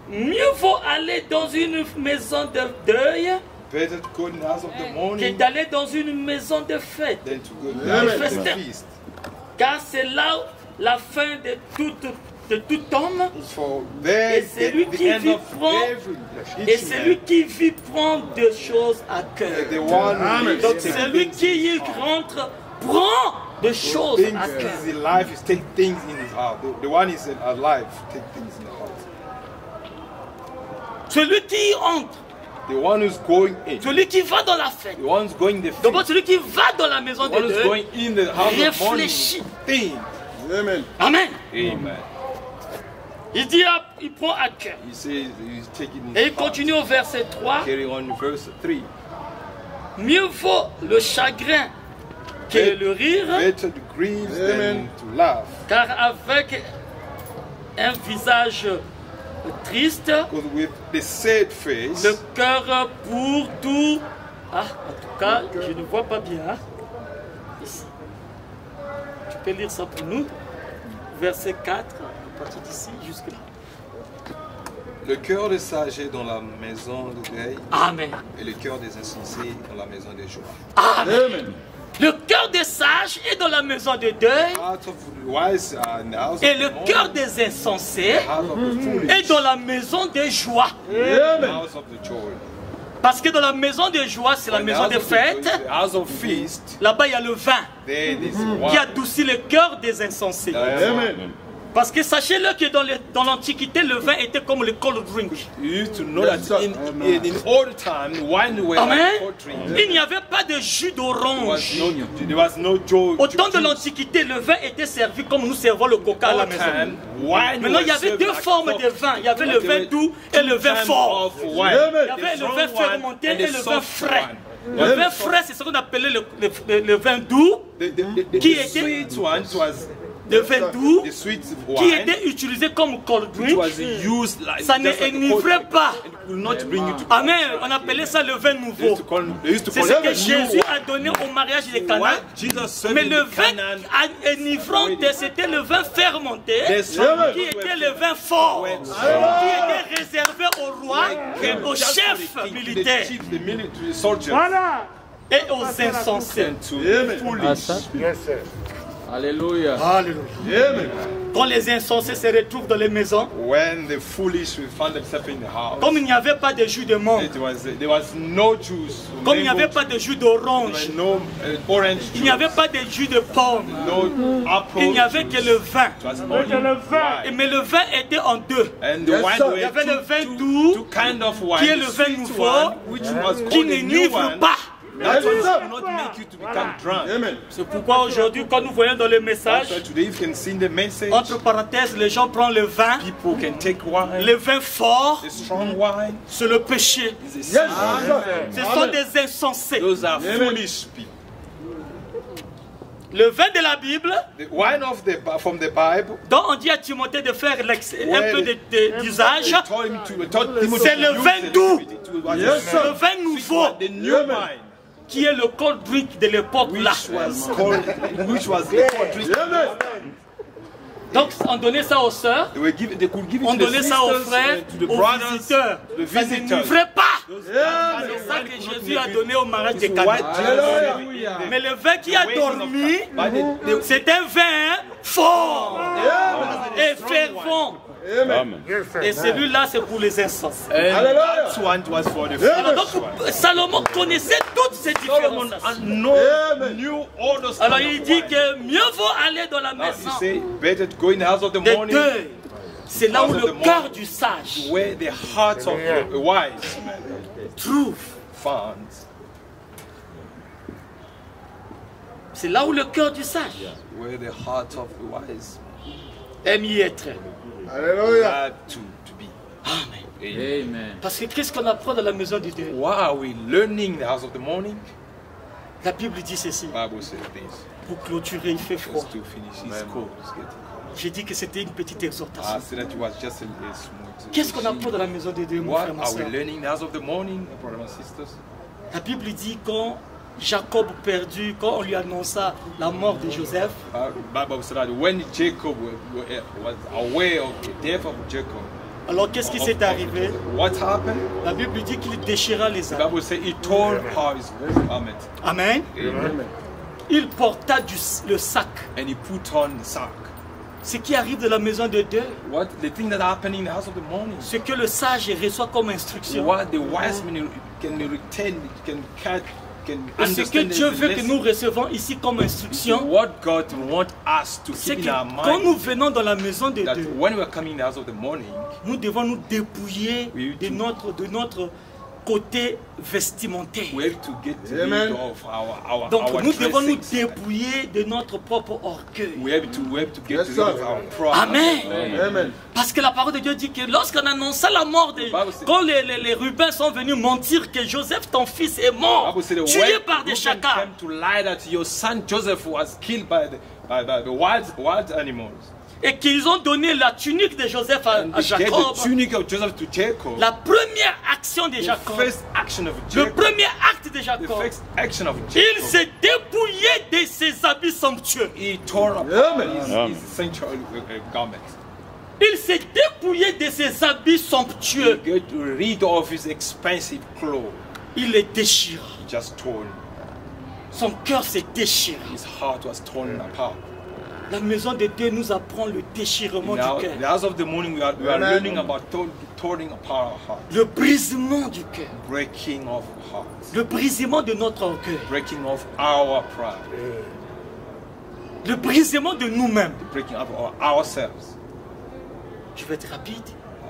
Mieux vaut aller dans une maison de deuil better to go in the house of the que morning d'aller dans une maison de fête. than to go to Amen. the feast. Car c'est là la fin de tout homme. For there Et is celui the qui end vit of prend, every et each celui man. qui vit prend des choses à cœur. The one who Donc takes celui things qui in y his heart. rentre prend des choses Things à cœur. in his life is take things in his heart. The one is alive, take things in the heart. Celui qui y entre, The one who's going in. celui qui va dans la fête. The one who's going the feast. Donc celui qui va dans la maison The de one who's Dieu going in the house of morning. réfléchit. Think. Amen. Amen. Amen. Il dit, il prend à cœur. He says he's taking Et his il continue au verset 3. heart. Carry on verse 3. Mieux vaut le chagrin que le rire, Better to grieve than to laugh. car avec un visage triste, Because with the sad face, le cœur pour tout. Ah, en tout cas, je ne vois pas bien. Hein? Ici. Tu peux lire ça pour nous. Verset 4, à partir d'ici jusque-là. le cœur des sages est dans la maison de deuil Amen. et le cœur des insensés dans la maison des joies. Amen. Le cœur des sages est dans la maison de deuil, Heart of the wise are in the house et of le the cœur mourning, des insensés heart of the foolish, est dans la maison des joies. the house of the joy. Parce que dans la maison des joies, c'est la In the maison house des of the joy, fêtes. the house of feast, Là-bas, il y a le vin there is qui wine. adoucit le cœur des insensés. Amen. Parce que sachez-le que dans l'Antiquité, le vin était comme le cold drink. You used to know that in old time, wine were Amen. like cold drink. Il n'y avait pas de jus d'orange. There was no joy. Au temps de l'Antiquité, le vin était servi comme nous servons le coca à la maison. Maintenant, il y avait deux formes de vin. Il y avait le vin doux et le vin fort. Il Il y avait le vin fermenté et le vin frais. Le vin frais, c'est ce qu'on appelait le vin doux, qui était sweet one was le vin doux, the sweet qui wine. était utilisé comme cold It drink. was used like Ça n'enivrait pas. It will not bring you to. Amen. On appelait ça le vin nouveau. They used to C'est call ce it que the new Jésus wine. a donné au mariage de Cana. What Jesus served Mais in le the vin Canaan, enivrant, c'était le vin fermenté, the strong qui était le vin fort, qui était réservé au roi, au chef militaire the military, the soldiers, Voilà. et aux insensés. and to the foolish. Yes, sir. Alléluia. Quand les insensés se retrouvent dans les maisons, When the foolish will find themselves in the house, comme il n'y avait pas de jus de menthe, there was no juice, comme il n'y avait pas de jus d'orange, no orange il n'y avait juice, pas de jus de pomme, no apple. il n'y avait que le vin. It was C'était only le vin. wine. Mais le vin était en deux. And the wine sir. were Il y avait le vin two doux, kind of wine. qui est The le vin sweet nouveau, one, which was qui called the new n'enivre one. pas. That one Yes, sir. will not make you to become drunk. Amen. C'est pourquoi aujourd'hui, quand nous voyons dans les messages, So today you can see in the message, entre parenthèses, les gens prennent le vin, people can take wine, le vin fort, the strong wine, c'est le péché. is a Yes, sin. Ce sont des insensés. Those are foolish people. Le vin de la Bible, The wine of from the Bible, dont on dit à Timothée de faire un peu d'usage, they told him told Timothy C'est to le use vin it. doux. It was Yes, sir. le vin nouveau, the new wine, qui est le cold drink de l'époque là. which was the drink. Donc on donnait ça aux sœurs, They could give it on to the donnait ça aux sisters, frères, to the aux brothers, visiteurs. to the Ça visitors. n'enivrait pas. Yeah. C'est ça que Jésus a donné au mariage de What Cana. Alléluia. Mais le vin qui a dormi, c'est un vin fort et fervent. Amen. Yes, sir. Et celui-là, c'est pour les insensés. And that one was for the Alors foolish donc, one. Salomon connaissait toutes ces Solomon différences. knew all those Alors kind il of dit wine. que mieux vaut aller dans la Now you maison say, better to go in the house of the des morning, deux. C'est là où House of le the cœur morning. du sage where the hearts of the wise men trouve. found. C'est là où le cœur du sage Where the heart of the wise aime y être. Alléluia. had to be. Amen. Amen. Amen. Parce que qu'est-ce qu'on apprend dans la maison de Dieu? Why are we learning the house of the morning? La Bible dit ceci. Bible says this. Pour clôturer, il fait froid. Just to finish, it's cold. It's getting cold. J'ai dit que c'était une petite I exhortation. said that it was just a small. Qu'est-ce qu'on apprend dans la maison de Dieu, mon What frère, ma are we soeur? learning in the house of the morning, brothers and sisters? La Bible dit quand Jacob perdu, quand on lui annonça la mort de Joseph, Bible said that when Jacob was aware of the death of Jacob, alors qu'est-ce qui s'est arrivé? what happened? La Bible dit qu'il déchira les The habits. Bible says he tore apart his garment. Amen. Amen. Il porta le sac. And he put on the sack. Ce qui arrive de la maison de Dieu, What the thing that happened in the house of the morning? ce que le sage reçoit comme instruction, What the wise men can retain, can catch, can et ce que understand. Dieu the veut que lesson. nous recevons ici comme instruction, What God wants us to c'est keep que in our quand nous mind, venons dans la maison de that Dieu, when we are coming in the house of the morning, nous devons nous dépouiller Oui, de notre côté vestimentaire. we have to get rid Amen. of our Donc nous devons nous dressings. dépouiller de notre propre orgueil. We have to get Yes, rid sir. of our pride. Amen. Amen. Parce que la parole de Dieu dit que lorsqu'on annonça la mort de... Bible says- Quand les Rubins sont venus mentir que Joseph, ton fils, est mort, Bible said that tué when par des Reuben chacals. came to lie that your son Joseph was killed by the wild animals. Et qu'ils ont donné la tunique de Joseph à And they gave Jacob. the tunic of Joseph to Jacob. La première action de The Jacob, first action of le Jacob. premier acte de The Jacob, first action of il Jacob. s'est dépouillé de ses habits somptueux. He tore apart Amen. his essential garments. Il s'est dépouillé de ses habits He somptueux. got rid of his expensive clothes. Il les déchira. He just torn. Son cœur s'est déchiré. His heart was torn apart. La maison de Dieu nous apprend le déchirement Now, du the cœur, house of the morning, we are Amen. learning about tearing apart our heart, le brisement du cœur, breaking of hearts, le brisement de notre orgueil, breaking of our pride, le brisement de nous-mêmes. breaking up of ourselves. Je vais être rapide.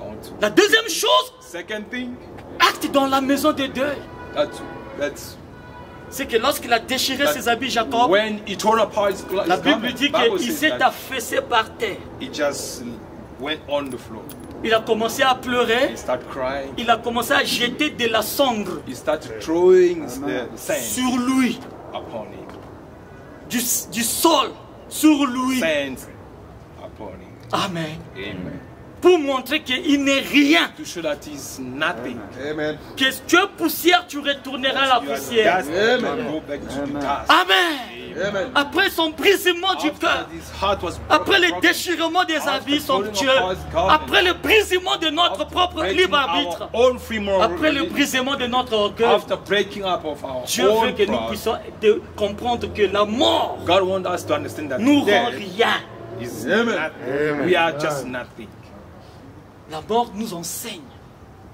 I want to. La deuxième chose, Second thing, acte dans la maison de Dieu, that's c'est que lorsqu'il a déchiré ses habits, Jacob, when he tore apart his la Bible garment, dit Bible qu'il says s'est that affaissé par terre. he just went on the floor. Il a commencé à pleurer. He started crying. Il a commencé à jeter de la cendre He started throwing the sand sur lui. upon him. Du sol sur lui. Sand upon him. Amen. Amen. Pour montrer qu'il n'est rien. To show that he's nothing. Amen. Que tu es poussière, tu retourneras à la You are poussière. dust, you will go back to the dust. Amen. Amen. Après son brisement du cœur, After his heart was après le broken, déchirement des habits after somptueux, pulling apart his garment, après le brisement de notre after propre breaking libre our arbitre, own free moral après le religion, brisement de notre orgueil, after breaking up of our Dieu veut own que nous pride, puissions comprendre que la mort God wants us to understand that nous rend death rien. is Amen. nothing. We are just nothing. La mort nous enseigne.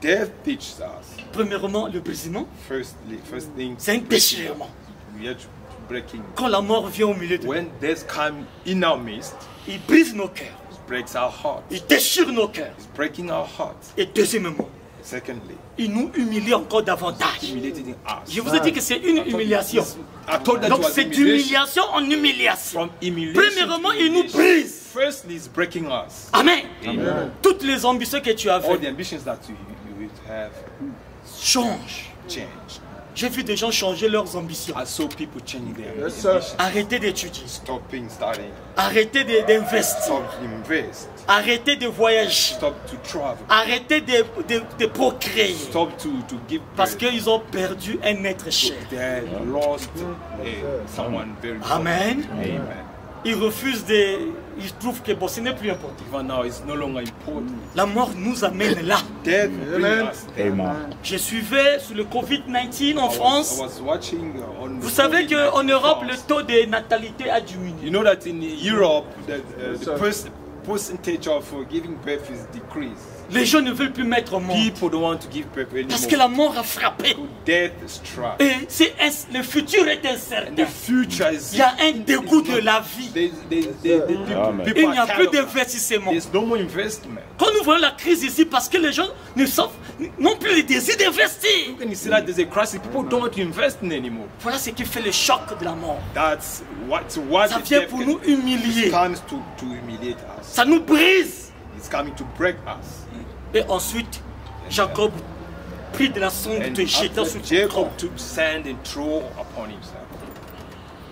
Death teaches us. Premièrement, le brisement, First thing, c'est un déchirement. we are breaking. Quand la mort vient au milieu de nous, When death comes in our midst, il brise nos cœurs, it breaks our hearts. il déchire nos cœurs. It's breaking our hearts. Et deuxièmement, Secondly, il nous humilie encore davantage. humiliating us. Je vous ai dit que c'est une humiliation. I told that it Donc was c'est humiliation. d'humiliation en humiliation. From humiliation Premièrement, to il nous humiliation. brise. Firstly, it's breaking us. Amen. Amen. Toutes les ambitions que tu All avais the ambitions that you will have changent. changed. J'ai vu des gens changer leurs ambitions. I saw people changing their Yes, sir. ambitions. Arrêtez d'étudier. Stopping, starting. Arrêtez d'investir. Stop invest. Arrêtez de voyager. Stop to travel. Arrêtez de procréer. Stop to give Parce birth. qu'ils ont perdu un être cher. They lost someone very important. Amen. Amen. Ils refusent de... Ils trouvent que bon, ce n'est plus important. Even now, it's no longer important. La mort nous amène là. Death brings Amen. us there. Je suivais sur le Covid-19 en I France. was watching on Vous savez COVID-19 qu'en Europe, le France. taux de natalité a diminué. You know that in Europe, the sir. percentage of giving birth is decreased. Les gens ne veulent plus mettre au monde. People don't want to give birth Parce que anymore. la mort a frappé. Death struck. Et le futur est And incertain. the future is. Il y a un dégoût de la vie. People Il n'y a are plus tired of- d'investissement. There's no more investment. Quand nous voyons la crise ici, parce que les gens n'ont plus le désir d'investir. When you see that there's a crisis, people don't want to invest in anymore. Voilà ce qui fait le choc de la mort. That's what Ça the vient death pour can- nous humilier. It comes to humiliate us. Ça nous brise. It's coming to break us. Et ensuite, Jacob prit de la sonde And de jeta after sur son Jacob corps took sand and threw upon himself,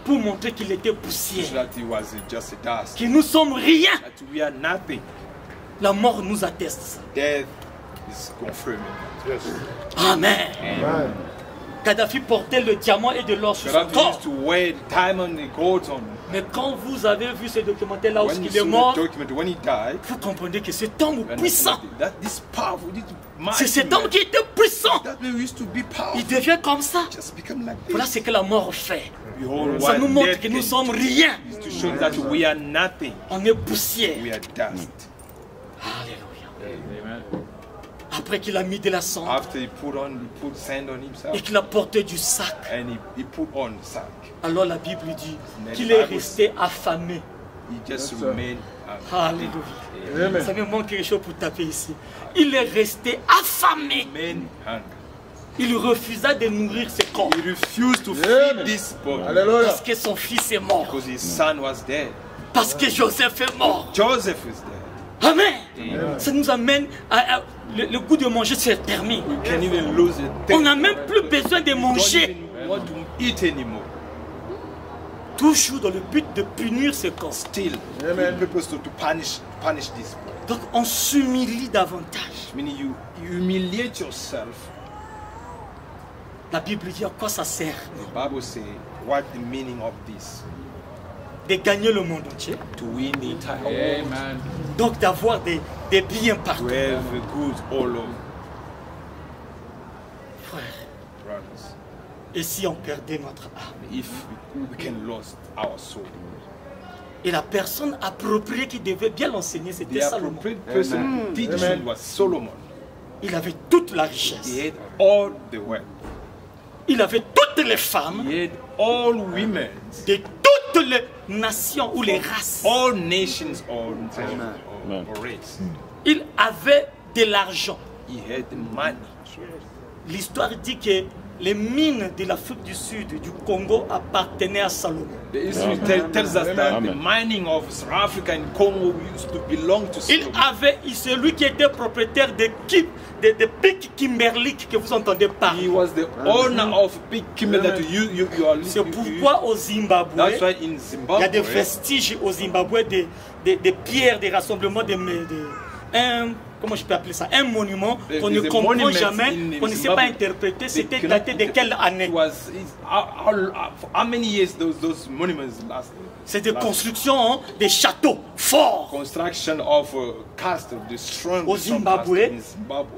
pour montrer qu'il était so poussière. that he was just a dust. Que nous sommes rien. That we are nothing. La mort nous atteste ça. Death is confirming. Yes. Amen. Amen. Kadhafi portait le diamant et de l'or sur son Gaddafi corps. used to wear diamond and gold on. Mais quand vous avez vu ce documentaire-là où When you il est saw mort, the document, when he died, vous comprenez que cet homme and puissant, that this powerful, this c'est mighty cet man, homme qui était puissant. that we used to be powerful, Il devient comme ça. just become like Voilà this. ce que la mort fait. Behold, Ça what nous montre death que nous can sommes do rien. is to show that we are nothing. On est poussière. We are dust. Alléluia. Après qu'il a mis de la cendre After he put sand on himself et qu'il a porté du sac, and he put on sack, alors la Bible dit qu'il est resté affamé. he just Yes, sir. remained. Alléluia. Amen. Ça me manque quelque chose pour taper ici. Il est resté affamé. Remained hungry. Il refusa de nourrir ses corps He refused to Amen. feed this body Alléluia. parce que son fils est mort, because his son was dead. parce que Joseph est mort. Joseph is dead. Amen. Ça nous amène à le goût de manger se termine. You can even lose it. On n'a même plus besoin de Don't manger. even want to eat anymore. Toujours dans le but de punir ce corps. Still, Amen. purpose to punish this body. Donc on s'humilie davantage. Meaning you humiliate yourself. La Bible dit à quoi ça sert The Bible says, what the meaning of this? de gagner le monde entier. To win the entire world. Donc d'avoir des biens To partout. have goods all over. Frère, Brothers, et si on perdait notre âme? if we can lose our soul. Et la personne appropriée qui devait bien l'enseigner, The c'était Salomon. appropriate person who teach Amen. him was Solomon. Il avait toute la richesse. He had all the wealth. Il avait toutes les femmes He had all women, de toutes les nations ou les races. all nations or race. Il avait de l'argent. He had money. l'histoire dit que les mines de l'Afrique du Sud, du Congo, appartenaient à Salomon. The history tells us that the mining of South Africa and Congo used to belong to Il Solomon. avait, c'est lui qui était propriétaire de pics Kimberley que vous entendez He parler. was the owner of big Kimberley that you are C'est listening to. pourquoi au Zimbabwe, That's why in il y a Zimbabwe, des vestiges au Zimbabwe, des pierres, des rassemblements, comment je peux appeler ça, un monument qu'on ne comprend jamais, qu'on ne sait pas interpréter. C'était daté de quelle année? how many years those monuments last? C'est des constructions, des châteaux forts. Construction of castle, the strong Au Zimbabwe. castle in Zimbabwe.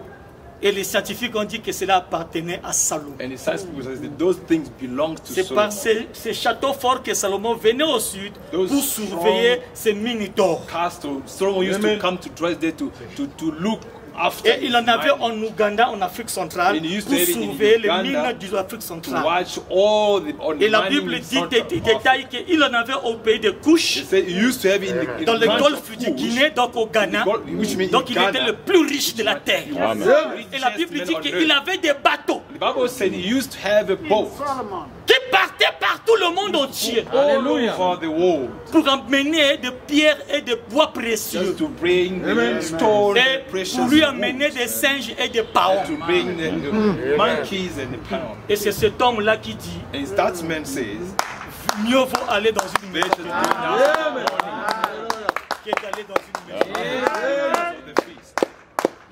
Et les scientifiques ont dit que cela appartenait à Salomon. And the science people says that those things belong to C'est par Solomon. ces châteaux forts que Salomon venait au sud Those pour surveiller ces mines d'or. Castle, Solomon used to come to Dresden to look after. Et il en avait mining, en Ouganda, en Afrique centrale, And he used pour to have it in surveiller les Uganda mines de l'Afrique to centrale. watch all the on Et la mining Bible in dit front des of détails qu'il en avait au pays de Couche, He said he used to have it in the dans le branch golfe of du Kush, Guinée, donc au Ghana. which means Donc il Ghana. était le plus riche de la terre. He was the Et la richest Bible man dit on qu'il earth. avait des bateaux The Bible said he used to have a boat qui partaient partout le monde entier all over the world pour emmener des pierres et des bois précieux. just to bring the stone, Et the precious pour lui wood, amener des singes et des paons. to bring the monkeys and the pound. Et c'est cet homme-là qui dit, And that man says, mieux vaut aller dans une maison better do that que d'aller dans une maison. of the feast.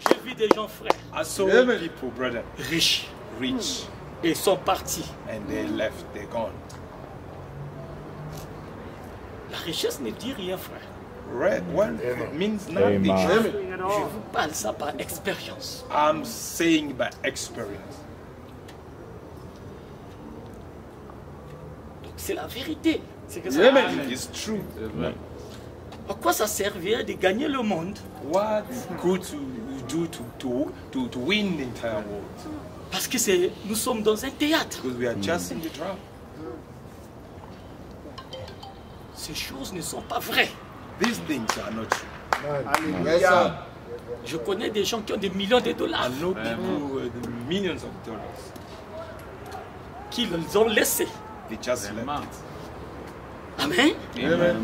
J'ai vu des gens frères, I saw people, brother, riches, rich, et ils sont partis. and they left, they're gone. La richesse ne dit rien, frère. Wealth means nothing. Je vous parle ça par expérience. I'm saying by experience. Donc c'est la vérité. C'est que ça. It's true. À quoi ça servirait de gagner le monde? What good to do to win the entire world? Parce que nous sommes dans un théâtre. Because we are just in the drama. Ces choses ne sont pas vraies. These things are not true. Je connais des gens qui ont des millions de dollars I know people with millions of dollars. qui les ont laissés. They just left it. Amen. Amen.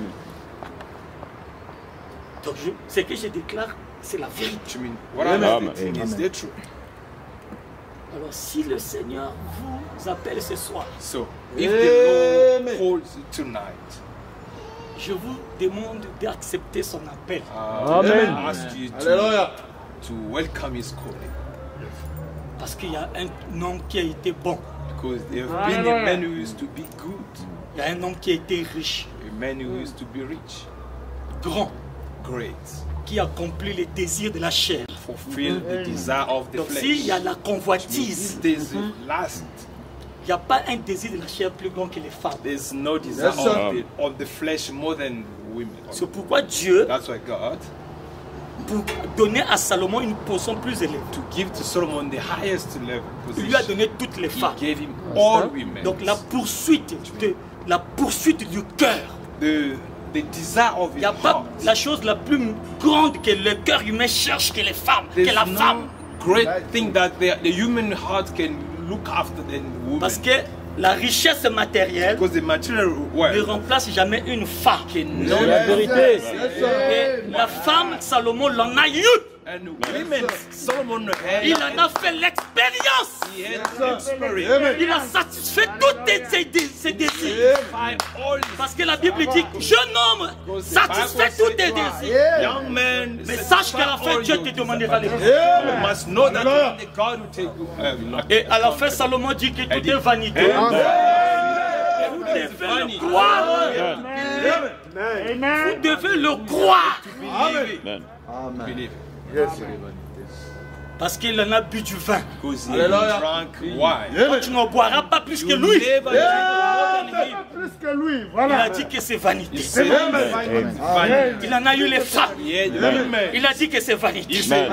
Donc ce que je déclare, c'est la vérité. Which means what I'm saying is the truth. Alors si le Seigneur vous appelle ce soir, So if the Lord calls you tonight, je vous demande d'accepter son appel. I ask you to welcome his calling. Parce qu'il y a un homme qui a été bon. Because there have been a man who used to be good, Il y a un homme qui a été riche, a man who used to be rich, grand, great, qui accomplit les désirs de la chair. fulfill the desire of the Donc flesh. s'il y a la If convoitise, there's a last, il n'y a pas un désir de la chair plus grand que les femmes. there's no desire of the flesh more than women. C'est pourquoi Dieu, That's why God, pour donner à Salomon une position plus élevée, to give to Solomon the highest level il lui a position, donné toutes les he femmes. gave him all women. Donc la poursuite du cœur. The desire of Il his n'y a pas heart. la chose la plus grande que le cœur humain cherche que les femmes, que There's la no femme. great thing that the human heart can look after than women. Parce que la richesse matérielle Because the material ne world remplace jamais une femme. cannot Et la femme, Salomon l'en a eu. and women, Solomon had, Il en a fait l'expérience. he had experience. Il a satisfait tous ses désirs. By all his Parce que la Bible dit, jeune homme, satisfait tous tes désirs. young man, Mais sache qu'à la fin, Dieu te demandera les désirs. you must know that one day God will take Et à la fin, Salomon dit que tout est vanité. Vous devez le croire. Vous devez le croire. believe. Parce qu'il en a bu du vin. Because he drank wine. Donc tu n'en boiras pas plus que You lui. never drink more than him. Plus que lui, Il voilà. a dit que c'est vanité. He said, vanity. Il en a eu les femmes. He had women. Il a dit que c'est vanité. He said,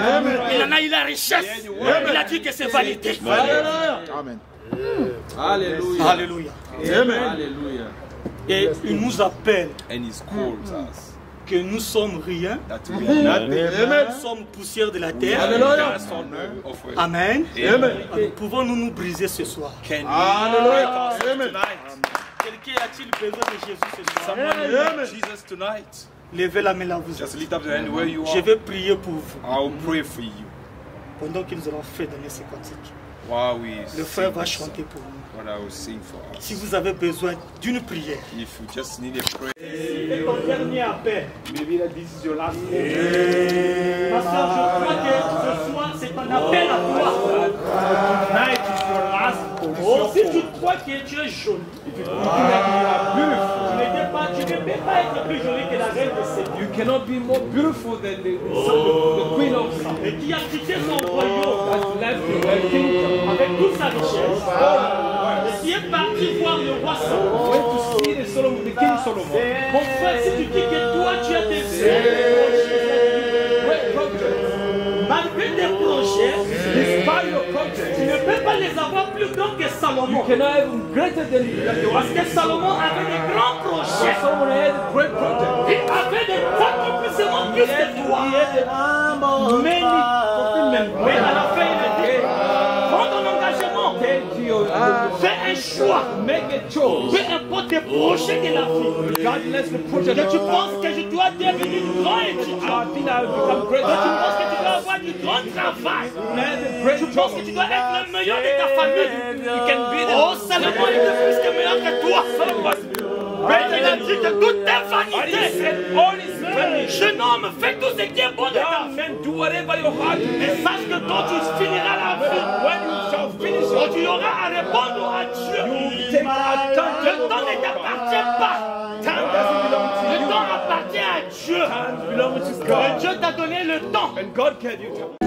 Il en a eu la richesse. Il a dit que c'est vanité. Alléluia. Alléluia. Alléluia. Et il nous appelle and he calls us que nous sommes rien, that we are nothing. nous sommes poussière de la terre. Dust on earth of earth. Amen. Amen. Pouvons-nous briser ce soir? Can we break ourselves tonight? Quelqu'un a-t-il besoin de Jésus ce soir? Someone needs Jesus tonight. Levez la main là vous Just êtes. lift up your hand where you Je are. vais prier pour vous I'll pray for you. pendant qu'ils auront fait donner ces cantiques. While we Le frère va sing this chanter song, pour nous. what I will sing for us. Si vous avez besoin d'une prière, If you just need a prayer, c'est ton dernier appel. Maybe that this is your last day. Pasteur, je crois que ce soir c'est un appel à toi. Tonight is your last Oh, si position. tu crois que tu es joli, If you think that you are beautiful, tu ne peux pas être plus joli que la reine de Sébia. you cannot be more beautiful than the queen of Saba. Et qui a quitté son royaume That left the kingdom. avec toute sa richesse. Et qui est parti voir le roi Salomon. Went to see the king Solomon. Mon frère, si tu dis que toi tu as des Great project. malgré tes projets, Despite your project, tu ne peux pas les avoir plus grands que Salomon. you cannot have greater than Parce que Salomon avait des grands projets. someone had a great project. Il avait des accomplissements plus que toi. Mais à la fin, il a dit, prends ton engagement. Take your, Fais un choix. make a choice. Peu importe tes projets de la vie. Regardless the project. Que tu penses que je dois devenir grand étudiant. I think I will become great. Que tu penses que tu dois avoir du grand travail. Man, the great Tu penses que tu dois être le meilleur de ta famille. You can be the Oh, Salomon était plus que meilleur que toi. Mais il a dit que tout est vanité. all is finished. Jeune homme, fais tout ce qui est bon de ta Young vie. man, do whatever your heart Et is. sache que quand tu finiras la vie, When you shall finish quand your tu auras à répondre à Dieu, take our time. le temps ne t'appartient pas. Time doesn't belong to Le you. temps appartient à Dieu. Time belongs to Et God. Dieu t'a donné le temps. And God gave you time.